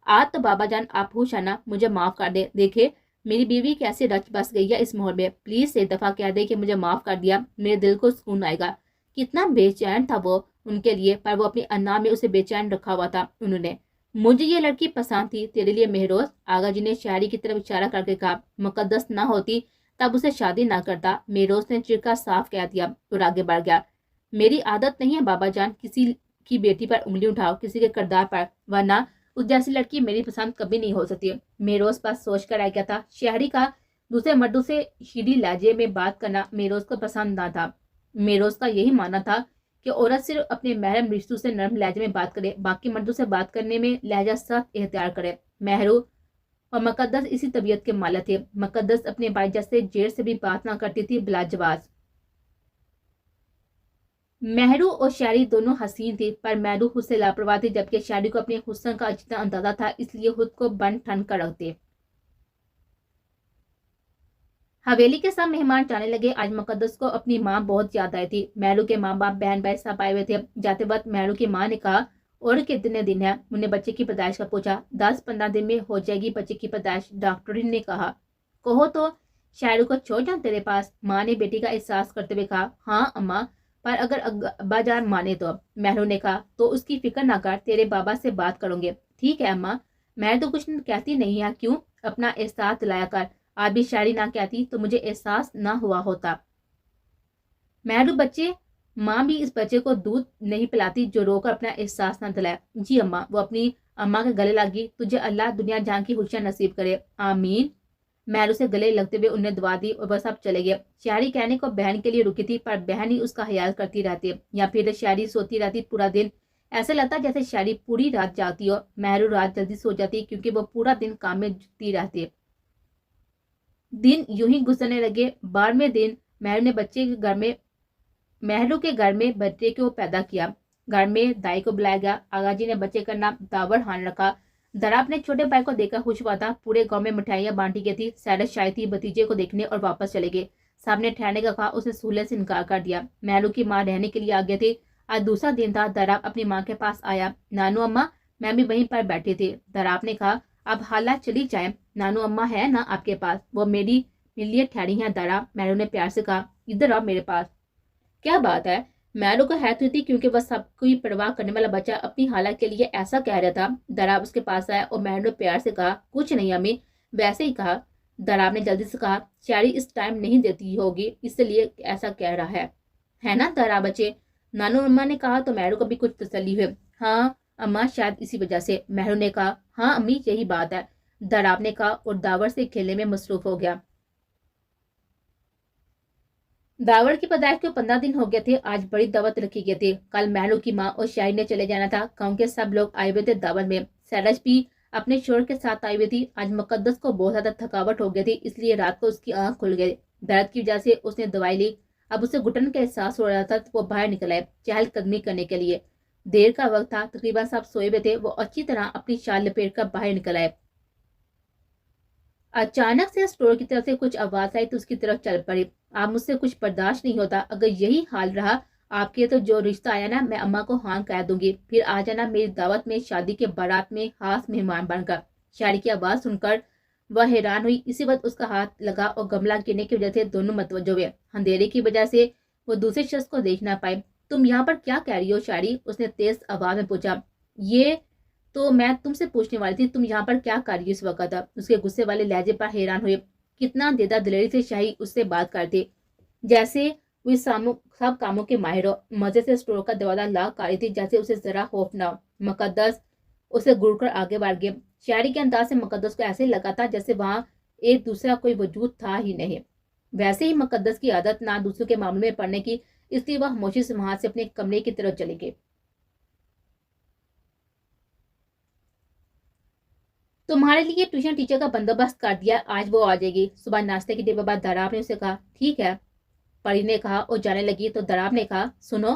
آج تو بابا جان آپ خوش ہیں نا, مجھے معاف کر دے. دیکھے میری بیوی کیسے رچ بس گئی ہے اس ماحول میں, پلیز ایک دفعہ کہہ دے کہ مجھے معاف کر دیا, میرے دل کو سکون آئے گا. کتنا بے چین تھا وہ ان کے لیے, پر وہ اپنی انا میں اسے بے چین رکھا ہوا تھا. انہوں نے, مجھے یہ لڑکی پسند تھی تیرے لیے مہروز. آغا جی نے شاعری کی طرف اشارہ کر کے کہا, مقدس نہ ہوتی تب اسے شادی نہ کرتا. مہروز نے چرکا صاف کہہ دیا اور آگے بڑھ گیا. میری عادت نہیں ہے بابا جان کسی کی بیٹی پر انگلی اٹھاؤ, کسی کے کردار پر, ورنہ اس جیسی لڑکی میری پسند کبھی نہیں ہو سکتی. مہروز پاس سوچ کر آ گیا تھا. شہری کا دوسرے مردوں سے شیریں لہجے میں بات کرنا مہروز کو پسند نہ تھا. مہروز کا یہی ماننا تھا کہ عورت صرف اپنے محرم رشتوں سے نرم لہجے میں بات کرے, باقی مردوں سے بات کرنے میں لہجہ سخت اختیار کرے. مہرو اور مقدس اسی طبیعت کے مالک تھے. مقدس اپنے بھائی جیسے جیر سے بھی بات نہ کرتی تھی بلا جواز. مہرو اور شہری دونوں حسین تھی, پر مہرو خود سے لاپرواہ تھی, جبکہ شہری کو اپنے حسن کا اچھا اندازہ تھا, اس لیے خود کو بن ٹھن کر رکھتے. حویلی کے ساتھ مہمان جانے لگے. آج مقدس کو اپنی ماں بہت یاد آئی تھی. مہرو کے ماں باپ بہن بھائی سب آئے ہوئے تھے. جاتے وقت مہرو کی ماں نے کہا, اور کتنے دن ہے؟ انہیں بچے کی پیدائش کا پوچھا. 10-15 دن میں ہو جائے گی بچے کی پیدائش, ڈاکٹر نے کہا. کہو تو شہرو کو چھوڑ جاؤں تیرے پاس, ماں نے بیٹی کا احساس کرتے ہوئے کہا. ہاں اماں, پر اگر ابا جان مانے تو. مہرو نے کہا, تو اس کی فکر نہ کر, تیرے بابا سے بات کروں گے. ٹھیک ہے اماں, میں تو کچھ کہتی نہیں ہے, کیوں, اپنا احساس دلایا کر. آج بھی شاعری نہ کہتی تو مجھے احساس نہ ہوا ہوتا. مہرو بچے, ماں بھی اس بچے کو دودھ نہیں پلاتی جو رو کر اپنا احساس نہ دلائے. جی اماں. وہ اپنی اماں کے گلے لگی. تجھے اللہ دنیا جہاں کی خوشیاں نصیب کرے, آمین. مہرو سے گلے لگتے ہوئے انہیں دعا دی اور وہ سب چلے گئے. شاعری کہنے کو بہن کے لیے رکی تھی, پر بہن ہی اس کا خیال کرتی رہتی, یا پھر شاعری سوتی رہتی پورا دن. ایسا لگتا جیسے شاعری پوری رات جاگتی ہو. مہرو رات جلدی سو جاتی کیونکہ وہ پورا دن کام میں جٹی رہتی. دن یوں ہی گزرنے لگے. 12ویں دن مہرو کے گھر میں بچے کو پیدا کیا. گھر میں دائی کو بلایا گیا. آغا جی نے بچے کا نام داور خان رکھا. درا اپنے چھوٹے بھائی کو دیکھ کر خوش ہوا تھا. پورے گاؤں میں مٹھائیاں بانٹی گئی تھی. سیرج شاید تھی بھتیجے کو دیکھنے اور واپس چلے گئے. سب نے ٹھہرنے کا کہا, اس نے سہولت سے انکار کر دیا. مہرو کی ماں رہنے کے لیے آ گئی تھی. آج دوسرا دن تھا. درا اپنی ماں کے پاس آیا. نانو اماں, میں بھی وہیں پر بیٹھی تھی. دراب نے کہا, اب حالات چلی جائیں. نانو اماں ہے نا آپ کے پاس؟ وہ میرے لیے ٹھہری ہیں درا. مہرو نے پیار سے کہا, ادھر آؤ میرے پاس. کیا بات ہے؟ مہرو کو حیرت ہوئی تھی کیونکہ وہ سب کوئی پرواہ کرنے والا بچہ اپنی حالت کے لیے ایسا کہہ رہا تھا. دراب اس کے پاس آیا اور مہرو نے پیار سے کہا, کچھ نہیں امی, ویسے ہی کہا. دراب نے جلدی سے کہا, شاعری اس ٹائم نہیں دیتی ہوگی اس لیے ایسا کہہ رہا ہے نا درا بچے؟ نانو اماں نے کہا تو مہرو کو بھی کچھ تسلی ہوئی. ہاں اماں, شاید اسی وجہ سے. مہرو نے کہا, ہاں امی یہی بات ہے, دراب نے کہا اور داور سے کھیلنے میں مصروف ہو گیا. داور کی پیدائش کو 15 دن ہو گئے تھے. آج بڑی دعوت رکھی گئی تھی. کل مہرو کی ماں اور شاعری نے چلے جانا تھا. گاؤں کے سب لوگ آئے ہوئے تھے دعوت میں. سیرج بھی اپنے شوہر کے ساتھ آئی ہوئی تھی. آج مقدس کو بہت زیادہ تھکاوٹ ہو گئی تھی, اس لیے رات کو اس کی آنکھ کھل گئی. درد کی وجہ سے اس نے دوائی لی. اب اسے گھٹن کا احساس ہو رہا تھا تو وہ باہر نکل آئے چہل قدمی کرنے کے لیے. دیر کا وقت تھا, تقریباً سب سوئے ہوئے تھے. وہ اچھی طرح اپنی شال لپیٹ کر باہر نکل آئے. اچانک سے اسٹور کی طرف سے کچھ آواز آئی تو اس کی طرف چل پڑی. آپ مجھ سے کچھ برداشت نہیں ہوتا. اگر یہی حال رہا آپ کے تو جو رشتہ آیا نا, میں اماں کو ہاں کہہ دوں گی. پھر آ جانا میری دعوت میں شادی کے بارات میں خاص مہمان بن کر. شاعری کی آواز سن کر وہ حیران ہوئی. اسی وقت اس کا ہاتھ لگا اور گملہ گرنے کی وجہ سے دونوں متوجہ ہوئے. اندھیرے کی وجہ سے وہ دوسرے شخص کو دیکھ نہ پائے. تم یہاں پر کیا کہہ رہی ہو شاعری؟ اس نے تیز آواز میں پوچھا. یہ تو میں تم سے پوچھنے والی تھی, تم یہاں پر کیا کر رہی ہو اس وقت؟ اس کے غصے والے لہجے پر حیران ہوئے. کتنا دیدہ دلیری سے شاہی اس سے بات کرتے, جیسے وہ سب کاموں کے ماہر ہو. مزے سے اسٹور کا دروازہ لاک کر رہی تھی جیسے اسے ذرا خوف نہ ہو. مقدس اسے گڑ کر آگے بڑھ گئے. شاعری کے انداز سے مقدس کو ایسے لگا تھا جیسے وہاں ایک دوسرا کوئی وجود تھا ہی نہیں. ویسے ہی مقدس کی عادت نہ دوسروں کے معاملے میں پڑھنے کی, اس لیے وہ خاموشی سے وہاں سے اپنے کمرے کی طرف چلے گئے. تمہارے لیے ٹیوشن ٹیچر کا بندوبست کر دیا, آج وہ آ جائے گی. صبح ناشتے کے ڈبے بعد دراب نے اسے کہا. ٹھیک ہے, پری نے کہا اور جانے لگی تو دراب نے کہا. سنو,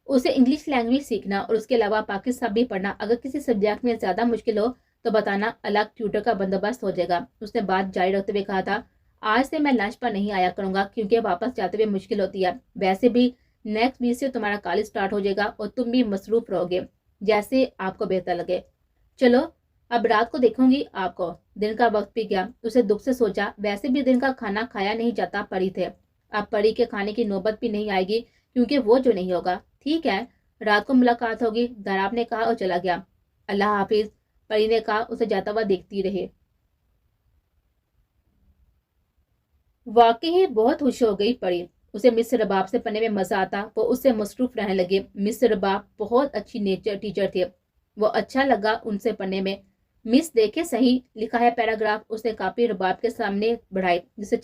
اسے انگلش لینگویج سیکھنا اور اس کے علاوہ پاکستان بھی پڑھنا. اگر کسی سبجیکٹ میں زیادہ مشکل ہو تو بتانا, الگ ٹیوٹر کا بندوبست ہو جائے گا. اس نے بات جاری رکھتے ہوئے کہا تھا. آج سے میں لنچ پر نہیں آیا کروں گا کیونکہ واپس جاتے ہوئے مشکل ہوتی ہے. ویسے بھی نیکسٹ ویک سے تمہارا کالج سٹارٹ ہو جائے گا اور تم بھی مصروف رہو گے, جیسے آپ کو بہتر لگے. چلو اب رات کو دیکھوں گی آپ کو. دن کا وقت بھی گیا. اسے دکھ سے سوچا, ویسے بھی دن کا کھانا کھایا نہیں جاتا پری تھے. اب پری کے کھانے کی نوبت بھی نہیں آئے گی کیونکہ وہ جو نہیں ہوگا. ٹھیک ہے, رات کو ملاقات ہوگی, دراب نے کہا اور چلا گیا. اللہ حافظ, پری نے کہا اسے جاتا ہوا دیکھتی رہے. واقعی بہت خوش ہو گئی پری. اسے مس رباب سے پڑھنے میں مزہ آتا. وہ اس سے مصروف رہنے لگے. مس رباب بہت اچھی نیچر ٹیچر تھے. وہ اچھا لگا ان سے پڑھنے میں. مس دیکھے صحیح, لکھا ہے پیراگراف. اس نے کاپی رباب کے سامنے بڑھائی, اس نے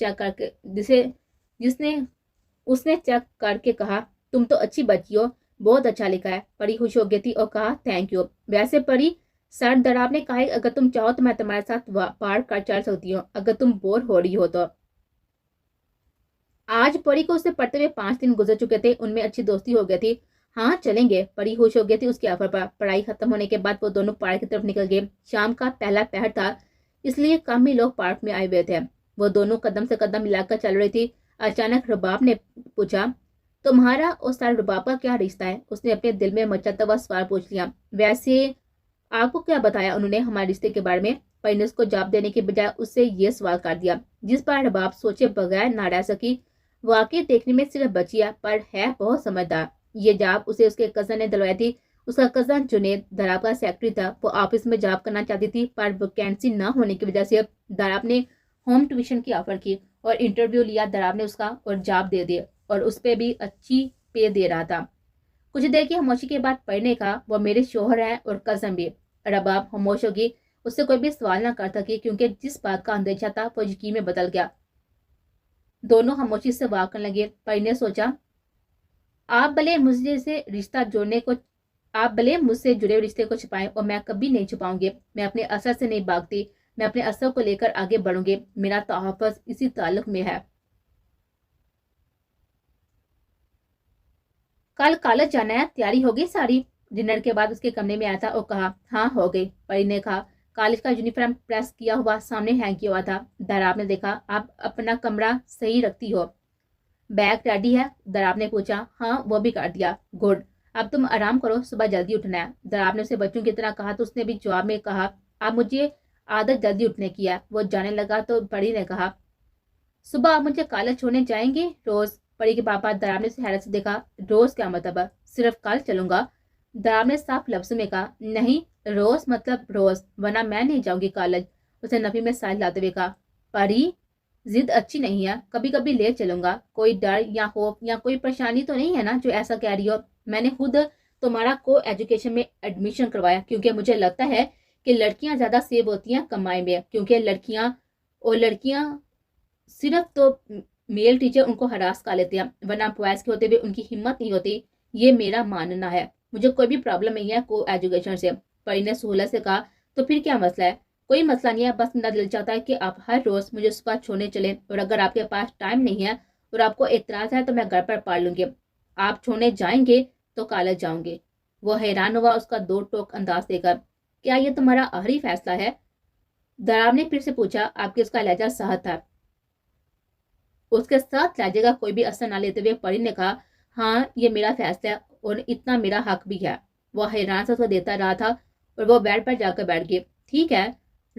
چیک کر کے کہا. تم تو اچھی بچی ہو, بہت اچھا لکھا ہے. پری خوش ہو گئی تھی اور کہا تھینک یو. ویسے پری, سر دراب نے کہا, اگر تم چاہو تو میں تمہارے ساتھ پارک کر چل سکتی ہوں اگر تم بور ہو رہی ہو تو. آج پری کو اس سے پڑھتے ہوئے 5 دن گزر چکے تھے. ان میں اچھی دوستی ہو گئی تھی. ہاں چلیں گے, پری خوش ہو گئی تھی اس کے آفر پر. پڑھائی ختم ہونے کے بعد وہ دونوں پارک کی طرف نکل گئے. شام کا پہلا پہر تھا اس لیے کم ہی لوگ پارک میں آئے ہوئے تھے. وہ دونوں قدم سے قدم ملا کر چل رہی تھی. اچانک رباب نے پوچھا, تمہارا اور سر رباب کا کیا رشتہ ہے؟ اس نے اپنے دل میں مچلتا ہوا سوال پوچھ لیا. ویسے آپ کو کیا بتایا انہوں نے ہمارے رشتے کے بارے میں؟ پری نے اس کو جواب دینے کے بجائے اس سے یہ سوال کر دیا جس پر رباب سوچے بغیر نہ رہ سکی. واقعی دیکھنے میں صرف بچی ہے پر ہے بہت سمجھدار. یہ جاب اسے اس کے کزن نے دلوائی تھی. اس کا کزن جنید دراب کا سیکرٹری تھا. وہ آفس میں جاب کرنا چاہتی تھی پر ویکینسی نہ ہونے کی وجہ سے دراب نے ہوم ٹیوشن کی آفر کی اور انٹرویو لیا. دراب نے اس کا اور جاب دے دی اور اس پہ بھی اچھی پے دے رہا تھا. کچھ دیر کی خاموشی کے بعد پری نے کہا, وہ میرے شوہر ہیں اور کزن بھی. رباب خاموش ہوگی. اس سے کوئی بھی سوال نہ کر سکی کیونکہ جس بات کا اندیشہ تھا وہ یقین میں بدل گیا. دونوں خاموشی سے بات کرنے لگے. پری نے سوچا, آپ بھلے مجھ سے جڑے رشتے کو چھپائیں اور میں کبھی نہیں چھپاؤں گی. میں اپنے اثر سے نہیں بھاگتی, میں اپنے اثر کو لے کر آگے بڑھوں گی. میرا تحفظ اسی تعلق میں ہے. کل کالج جانا ہے, تیاری ہوگی ساری؟ ڈنر کے بعد اس کے کمرے میں آیا تھا اور کہا. ہاں ہو گئی. پری نے کہا. کالج کا یونیفارم پریس کیا ہوا سامنے ہینگ کیا ہوا تھا. دراب نے دیکھا. آپ اپنا کمرہ صحیح رکھتی ہو؟ بیگ ریڈی ہے؟ دراب نے پوچھا. ہاں وہ بھی کر دیا. گڈ, اب تم آرام کرو, صبح جلدی اٹھنا ہے. دراب نے اسے بچوں کی طرح کہا تو اس نے بھی جواب میں کہا, اب مجھے عادت جلدی اٹھنے کی ہے. وہ جانے لگا تو پری نے کہا, صبح آپ مجھے کالج چھوڑنے جائیں گے روز؟ پری کے پاپا دراب نے اسے حیرت سے دیکھا. روز کیا مطلب؟ صرف کل چلوں گا. دراب نے صاف لفظوں میں کہا. نہیں, روز مطلب روز, ورنہ میں نہیں جاؤں گی کالج. اسے نفی میں سائل لاتے ہوئے کہا. پری, ضد اچھی نہیں ہے, کبھی کبھی لے چلوں گا. کوئی ڈر یا خوف یا کوئی پریشانی تو نہیں ہے نا جو ایسا کہہ رہی ہو؟ میں نے خود تمہارا کو ایجوکیشن میں ایڈمیشن کروایا کیونکہ مجھے لگتا ہے کہ لڑکیاں زیادہ سیو ہوتی ہیں کمائی میں, کیونکہ لڑکیاں صرف تو میل ٹیچر ان کو ہراس کر لیتے ہیں, ورنہ بوائز کے ہوتے ہوئے ان کی ہمت نہیں ہوتی. یہ میرا ماننا ہے. مجھے کوئی بھی پرابلم نہیں ہے کو ایجوکیشن سے. پری نے سہولت سے کہا. تو پھر کیا مسئلہ ہے؟ کوئی مسئلہ نہیں ہے, بس میرا دل چاہتا ہے کہ آپ ہر روز مجھے صبح چھوڑنے چلیں, اور اگر آپ کے پاس ٹائم نہیں ہے اور آپ کو اعتراض ہے تو میں گھر پر پڑھ لوں گی. آپ چھوڑنے جائیں گے تو کالج جاؤں گے. وہ حیران ہوا اس کا دو ٹوک انداز دے کر. کیا یہ تمہارا آخری فیصلہ ہے؟ دراب نے پھر سے پوچھا. آپ کے اس کا لہجہ سخت تھا. اس کے ساتھ لہجے کا کوئی بھی اثر نہ لیتے ہوئے پری نے کہا. ہاں یہ میرا فیصلہ ہے اور اتنا میرا حق بھی ہے. وہ حیران سے اس کو دیتا رہا تھا اور وہ بیڈ پر جا کر بیٹھ گئی. ٹھیک ہے,